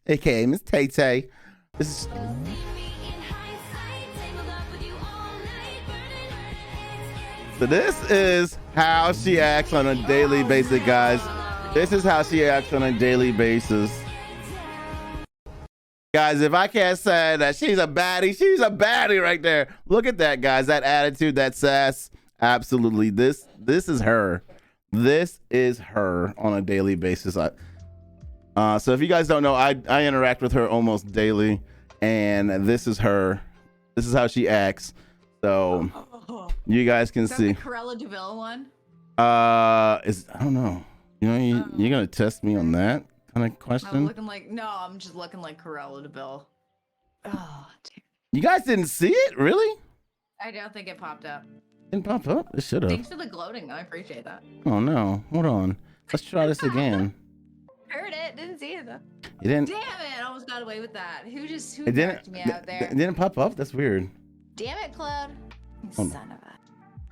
aka Miss Tay Tay. So this is how she acts on a daily basis, guys. This is how she acts on a daily basis. Guys, if I can't say that she's a baddie right there. Look at that, guys. That attitude, that sass. Absolutely. This is her. This is her on a daily basis. So if you guys don't know, I interact with her almost daily, and this is her. This is how she acts. So you guys can see. The Cruella de Vil one? I don't know. You're gonna test me on that kind of question? I'm just looking like Cruella de Vil. Oh, dear. You guys didn't see it, really? I don't think it popped up. Didn't pop up? It should have. Thanks for the gloating, though. I appreciate that. Oh no, hold on. Let's try this again. Heard it, didn't see it though. You didn't. Damn it! I almost got away with that. Who it didn't me out there? It didn't pop up. That's weird. Damn it, Cloud. Son of a.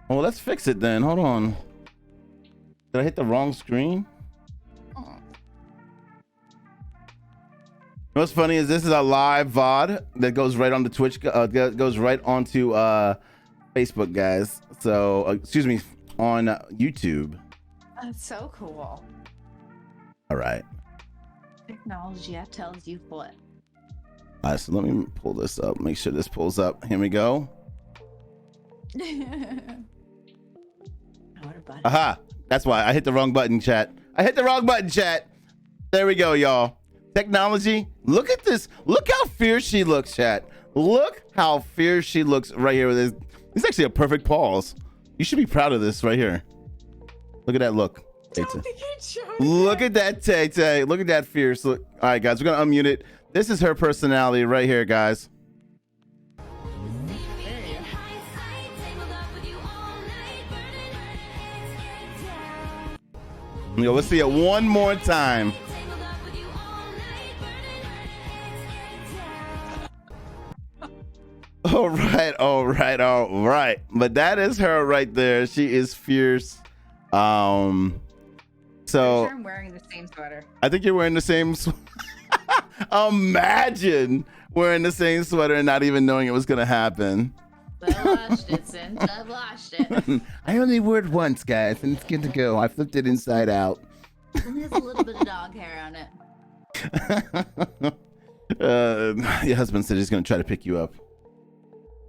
Well, let's fix it then. Hold on. Did I hit the wrong screen? What's funny is this is a live VOD that goes right on the Twitch, goes right onto Facebook, guys. So, excuse me, on YouTube. That's so cool. All right. Technology tells you what. All right, so let me pull this up. Make sure this pulls up. Here we go. What a buddy. Aha. That's why I hit the wrong button, chat. I hit the wrong button, chat. There we go, y'all. Technology. Look at this. Look how fierce she looks, chat. Look how fierce she looks right here with this. It's actually a perfect pause. You should be proud of this right here. Look at that look. Look at that, Tay Tay. Look at that fierce look. All right, guys, we're gonna unmute it. This is her personality right here, guys. Yo, let's see it one more time. All right, all right, all right. But that is her right there. She is fierce. So I'm sure I'm wearing the same sweater. I think you're wearing the same. Imagine wearing the same sweater and not even knowing it was gonna happen. I washed it since I've washed it. I only wore it once, guys, and it's good to go. I flipped it inside out. And there's a little bit of dog hair on it. Your husband said he's gonna try to pick you up.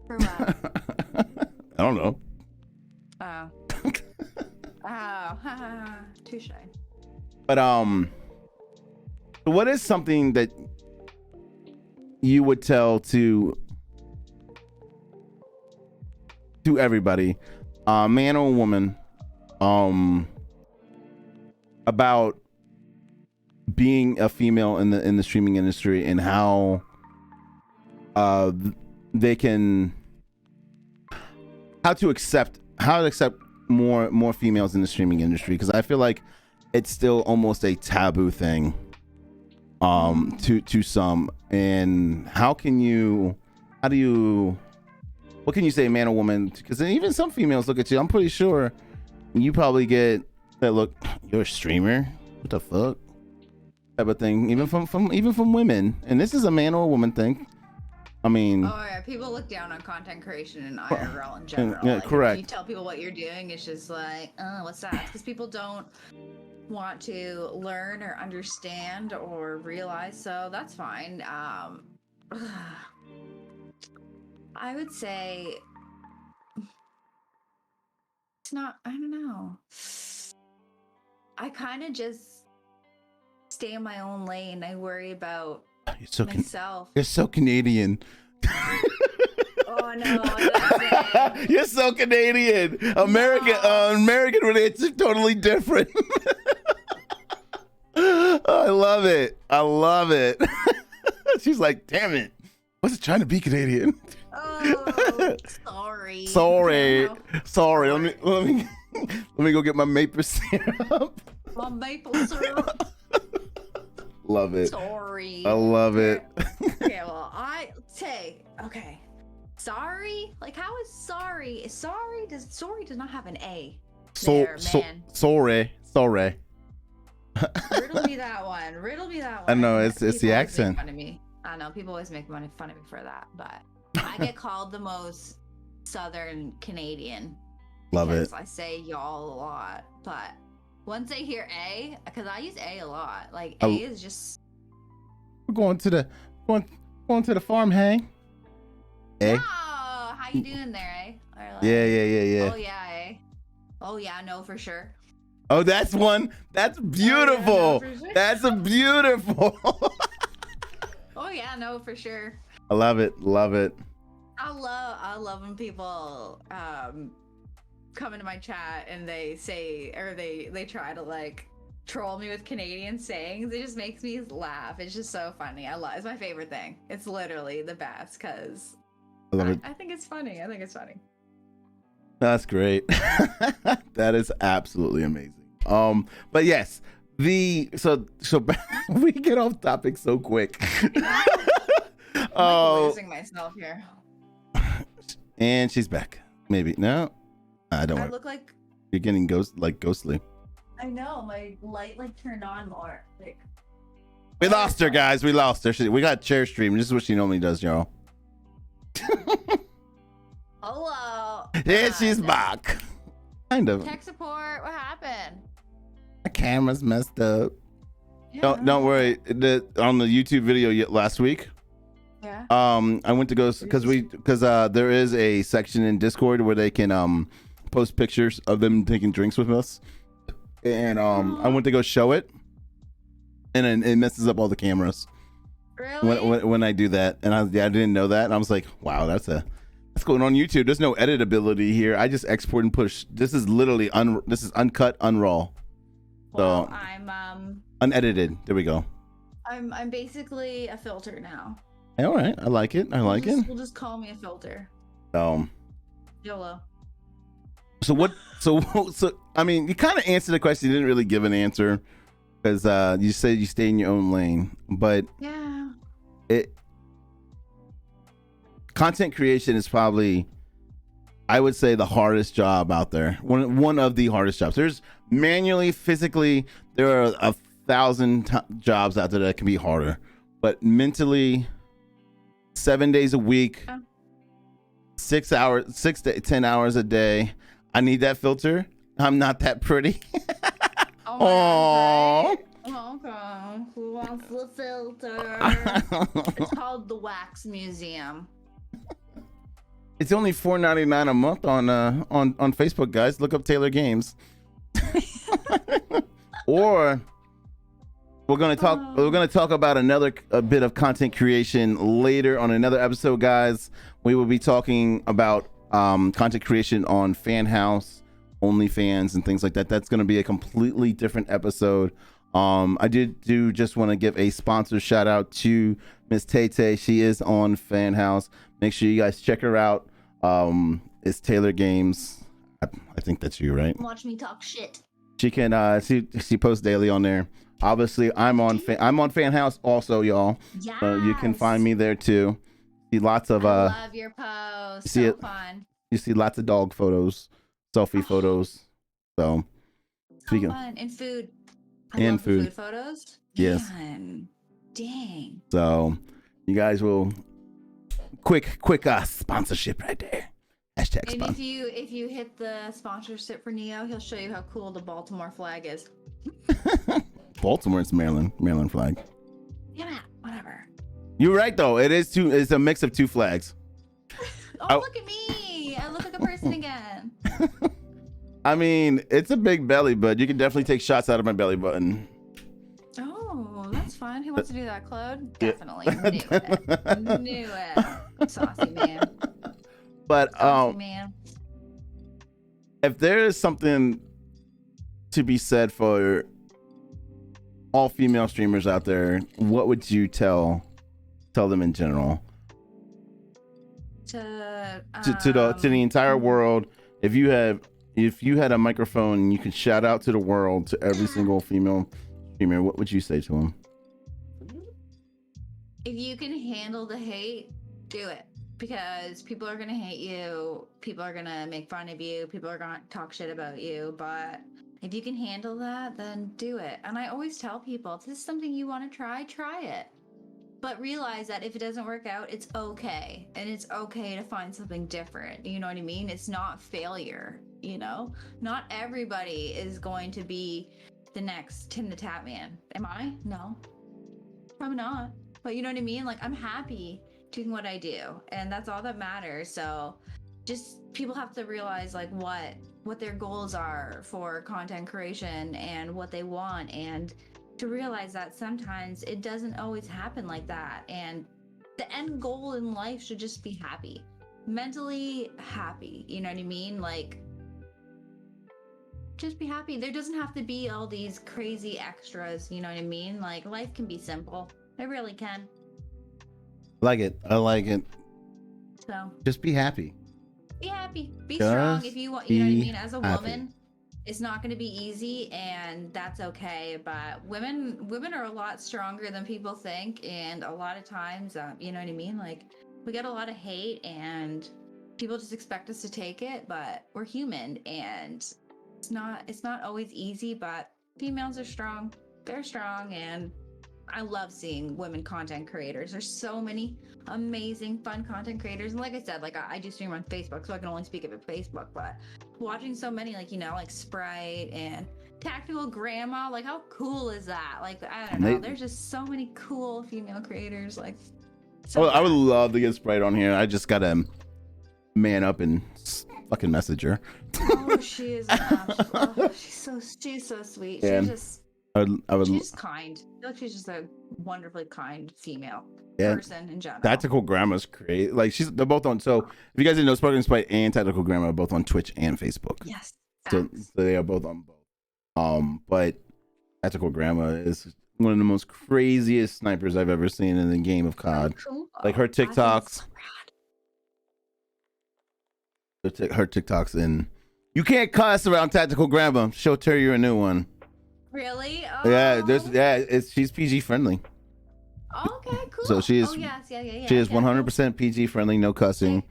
For what? I don't know. Oh. Oh. Touche. But what is something that you would tell to everybody, man or woman, about being a female in the streaming industry and how they can how to accept more females in the streaming industry, because I feel like it's still almost a taboo thing to some. And what can you say, man or woman? Because even some females look at you. I'm pretty sure you probably get that look, you're a streamer, what the fuck, type of thing, even from women. And this is a man or a woman thing. I mean, oh yeah, people look down on content creation and IRL in general. Yeah, like, correct. If you tell people what you're doing, it's just like, oh, what's that? Because people don't want to learn or understand or realize, so that's fine. I would say it's not, I don't know. I kind of just stay in my own lane. I worry about myself. You're so Canadian. Oh no, that's it. You're so Canadian. American, American relationship totally different. Oh, I love it. I love it. She's like, damn it. Wasn't trying to be Canadian. Oh, sorry. Sorry. Let me go get my maple syrup. My maple syrup. Love it. Sorry. I love it. Okay, well, okay. Sorry? Like, how is sorry? Sorry does not have an A. Man. Sorry. Riddle me that one. I know, it's People the always accent. make fun of me. I know, people always make fun of me for that, but I get called the most Southern Canadian. Love it. Because I say y'all a lot, but once I hear A, because I use A a lot, like A is just. We're going to the farm, hang. Eh? Oh, how you doing there, eh? Like, yeah. Oh yeah, eh? Oh yeah, no, for sure. Oh, that's one. That's beautiful. Oh, yeah, no, for sure. That's a beautiful. Oh yeah, no, for sure. I love it. I love when people come into my chat and they say, or they try to like troll me with Canadian sayings. It just makes me laugh. It's just so funny. It's my favorite thing. It's literally the best because I love it. I think it's funny. That's great. That is absolutely amazing. But yes, so we get off topic so quick. I'm losing myself here. And she's back. Maybe no. Don't worry. I look like You're getting ghostly. I know, my light like turned on more. Like We lost her, guys. We lost her. We got chair stream. This is what she normally does, y'all. Hello. Yeah, she's back. Kind of. Tech support. What happened? My camera's messed up. Yeah. Don't worry. On the YouTube video last week, Yeah. I went to go because there is a section in Discord where they can post pictures of them taking drinks with us, and I went to go show it, and then it messes up all the cameras Really? when I do that, and I didn't know that, and I was like, wow, that's going on YouTube. There's no editability here. I just export and push. This is literally this is uncut, unraw. Well, So I'm unedited. There we go. I'm basically a filter now. All right, I like it. We'll just call me a filter. YOLO. So what? So I mean, you kind of answered the question. You didn't really give an answer because you said you stay in your own lane. But yeah, content creation is probably, I would say, the hardest job out there. One of the hardest jobs. There's manually, physically, there are 1,000 jobs out there that can be harder. But mentally, 7 days a week, 6 to 10 hours a day. I need that filter. I'm not that pretty. oh my God, right? Okay. Who wants the filter? It's called the Wax Museum. It's only $4.99 a month on Facebook, guys. Look up Taylor Games. Or we're gonna talk about a bit of content creation later on another episode, guys. We will be talking about content creation on Fan House, OnlyFans, and things like that. That's gonna be a completely different episode. I just want to give a sponsor shout out to Miss Tay Tay. She is on Fan House. Make sure you guys check her out. It's Taylor Games. I think that's you, right? Watch me talk shit. She can she posts daily on there. Obviously, I'm on Fan House also, y'all. Yes. You can find me there too. See lots of I love your posts. So fun. You see lots of dog photos, selfie photos. So speaking fun. And food. I love food photos. Yes. Man. Dang. So you guys will quick sponsorship right there. Hashtag and sponsor. if you hit the sponsorship for Neo, he'll show you how cool the Baltimore flag is. Baltimore, it's Maryland flag. Yeah, whatever. You're right though. It's a mix of two flags. Look at me. I look like a person again. I mean, it's a big belly, but you can definitely take shots out of my belly button. Oh, that's fun. Who wants to do that, Claude? Definitely. Knew it. Saucy man. But Saucy man. If there is something to be said for all female streamers out there, what would you tell them in general? To the entire world, if you had a microphone, you could shout out to the world, to every single female streamer, what would you say to them? If you can handle the hate, do it. Because people are going to hate you. People are going to make fun of you. People are going to talk shit about you. But if you can handle that, then do it. And I always tell people, if this is something you want to try it. But realize that if it doesn't work out, it's okay. And it's okay to find something different. You know what I mean? It's not failure, you know? Not everybody is going to be the next Tim the Tap Man. Am I? No. Probably not. But you know what I mean? Like, I'm happy doing what I do. And that's all that matters. So just people have to realize like what their goals are for content creation and what they want, and to realize that sometimes it doesn't always happen like that. And the end goal in life should just be happy, mentally happy. You know what I mean? Like, just be happy. There doesn't have to be all these crazy extras. You know what I mean? Like, life can be simple. It really can. I like it. So just be happy. Be happy. Be strong if you want. You know what I mean? As a woman, it's not going to be easy, and that's okay. But women are a lot stronger than people think, and a lot of times, you know what I mean? Like, we get a lot of hate, and people just expect us to take it. But we're human, and it's not always easy. But females are strong. They're strong, and I love seeing women content creators. There's so many amazing, fun content creators. And like I said, like I do stream on Facebook, so I can only speak of it Facebook, but watching so many, like, you know, like Sprite and Tactical Grandma, like, how cool is that? Like, I don't know. There's just so many cool female creators. Like, So I would love to get Sprite on here. I just gotta man up and fucking message her. Oh, she is. She's so sweet. Yeah. I would. She's just kind. I feel like she's just a wonderfully kind female person in general. Tactical Grandma's great. Like they're both on. So if you guys didn't know, Sparkling Sprite and Tactical Grandma are both on Twitch and Facebook. Yes. So they are both on both. But Tactical Grandma is one of the most craziest snipers I've ever seen in the game of COD. Cool. Like her TikToks. Her TikToks, and you can't cuss around Tactical Grandma. She'll tear you a new one. Really? Oh. Yeah, she's PG friendly. Okay, cool. So she is. Oh, yes, yeah. She is 100% PG friendly, no cussing.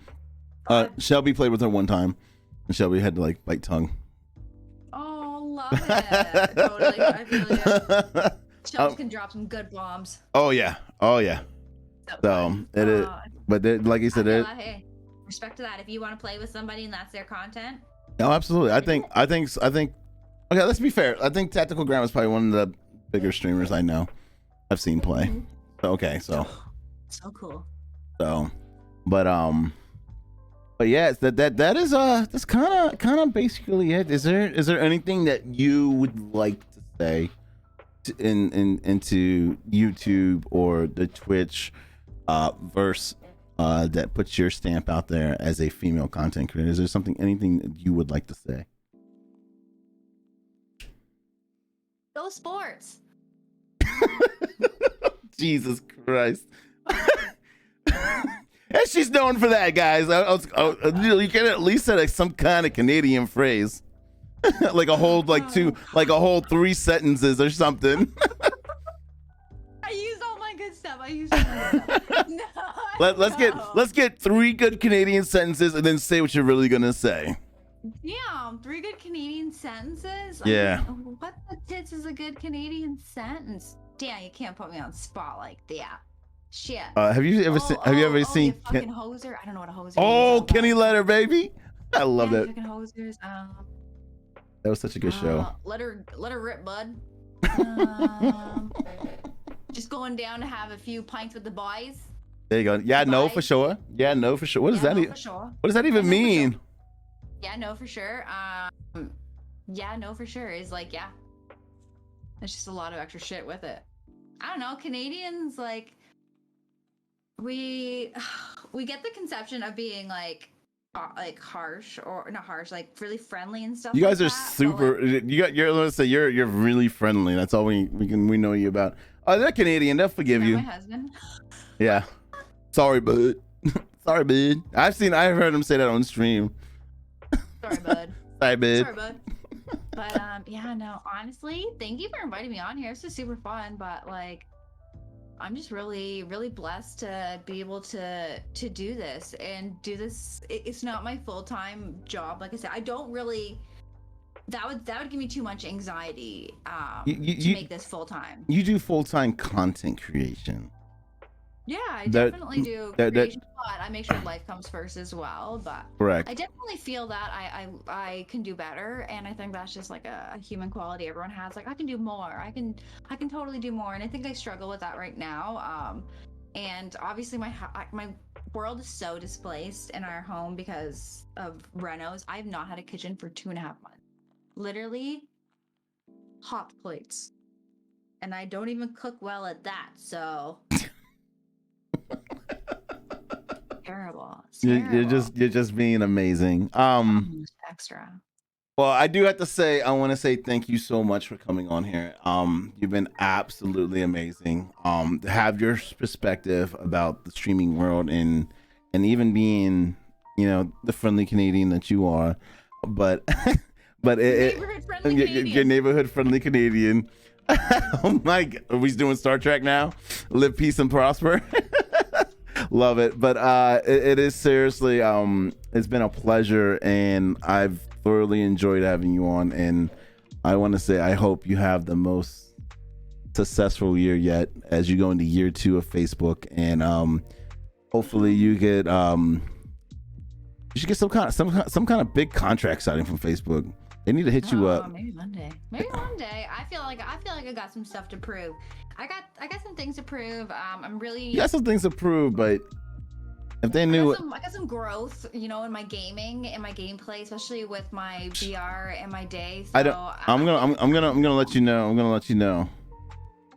Shelby played with her one time, and Shelby had to like bite tongue. Oh, love it. Totally, I feel you. Shelby can drop some good bombs. Oh yeah. So it is, but like you said, hey, respect to that. If you want to play with somebody and that's their content. No, absolutely. I think. Okay, let's be fair. I think Tactical Grandma is probably one of the bigger streamers I know. I've seen play. Okay, so Cool. So, but yeah, that is that's kind of basically it. Is there anything that you would like to say into YouTube or the Twitch verse that puts your stamp out there as a female content creator? Is there anything that you would like to say? Go sports. Jesus Christ. And she's known for that, guys. You can at least say like some kind of Canadian phrase. like a whole 3 sentences or something. I used all my good stuff. No, let's get 3 good Canadian sentences and then say what you're really gonna say. Damn, 3 good Canadian sentences? Yeah. I mean, what the tits is a good Canadian sentence? Damn, you can't put me on spot like that. Shit. Have you ever seen? You fucking hoser? I don't know what a hoser is. Oh, Kenny Letter, baby. I love that. Fucking hosers. That was such a good show. Let her rip, bud. Just going down to have a few pints with the boys. There you go. Yeah, no, for sure. Yeah, no, for sure. What does that even? What does that even mean? Yeah, no, for sure. Yeah, no, for sure. Is like, yeah. There's just a lot of extra shit with it. I don't know. Canadians, like, we get the conception of being like harsh or not harsh, like really friendly and stuff. You guys like are that, super. like, Let's say you're really friendly. That's all we know you about. Oh, they're Canadian. They'll forgive you. My husband. Yeah. Sorry, bud. Sorry, bud. I've heard him say that on stream. Sorry, bud. Sorry, bud. Sorry, bud. But yeah, no, honestly, thank you for inviting me on here. This is super fun, but like, I'm just really, really blessed to be able to do this and do this. It's not my full-time job. Like I said, I don't really. That would give me too much anxiety to make this full-time. You do full-time content creation. Yeah, I definitely do creation, but I make sure life comes first as well. But correct. I definitely feel that I can do better, and I think that's just like a human quality everyone has. Like, I can do more. I can totally do more, and I think I struggle with that right now. And obviously my world is so displaced in our home because of renos. I have not had a kitchen for 2.5 months. Literally, hot plates, and I don't even cook well at that. So. Terrible. You're just being amazing. Extra. Well, I do have to say, I want to say thank you so much for coming on here. You've been absolutely amazing. To have your perspective about the streaming world and even being, the friendly Canadian that you are, but your neighborhood friendly Canadian. Oh my God, are we doing Star Trek now? Live, peace, and prosper. Love it. But it is seriously it's been a pleasure, and I've thoroughly enjoyed having you on, and I want to say I hope you have the most successful year yet as you go into year 2 of Facebook, and hopefully you should get some kind of big contract signing from Facebook. They need to hit you up. Maybe one day. Maybe one day. I feel like I got some stuff to prove. I got some things to prove. I'm really. You got some things to prove, but if they knew it, I got some growth, you know, in my gaming, in my gameplay, especially with my VR and my day. So I'm gonna let you know. I'm gonna let you know.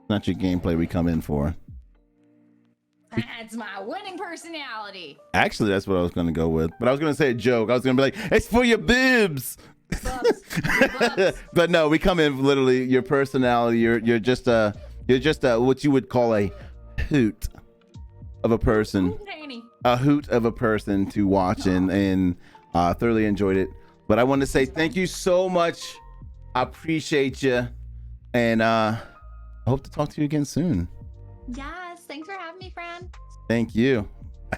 Not your gameplay we come in for. That's my winning personality. Actually, that's what I was gonna go with. But I was gonna say a joke. I was gonna be like, it's for your bibs. Bubs. But no, we come in literally your personality. You're just a what you would call a hoot of a person. Ooh, Danny. A hoot of a person to watch and thoroughly enjoyed it. But I want to say thank you so much. I appreciate you, and I hope to talk to you again soon. Yes, thanks for having me, friend. Thank you.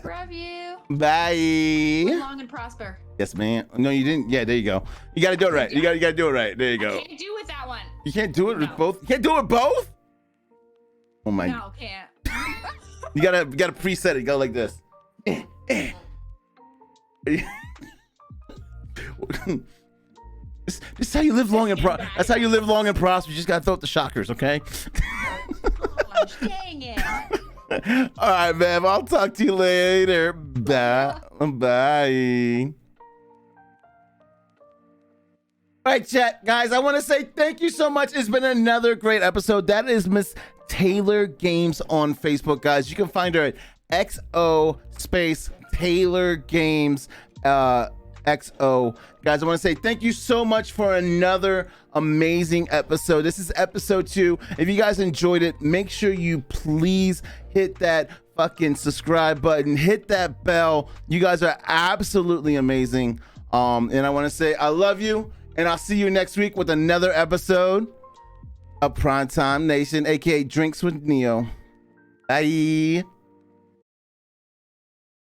Love you. Bye. Live long and prosper. Yes, man. No, you didn't. Yeah, there you go. You got to do it right. You got to do it right. There you go. I can't do with that one. You can't do it with No. both. You can't do it with both. Oh my. No, can't. You gotta preset it. Go like this. This is how you live long and that's how you live long and prosper. You just gotta throw up the shockers, okay? Gosh, dang it. All right, man. I'll talk to you later. Bye. Bye. All right, chat, guys. I want to say thank you so much. It's been another great episode. That is Miss Taylor Games on Facebook, guys. You can find her at XO space Taylor Games XO. Guys, I want to say thank you so much for another amazing episode. This is episode 2. If you guys enjoyed it, make sure you please hit that fucking subscribe button, hit that bell. You guys are absolutely amazing. And I want to say I love you, and I'll see you next week with another episode of Primetime Nation, aka Drinks with Neo. Bye.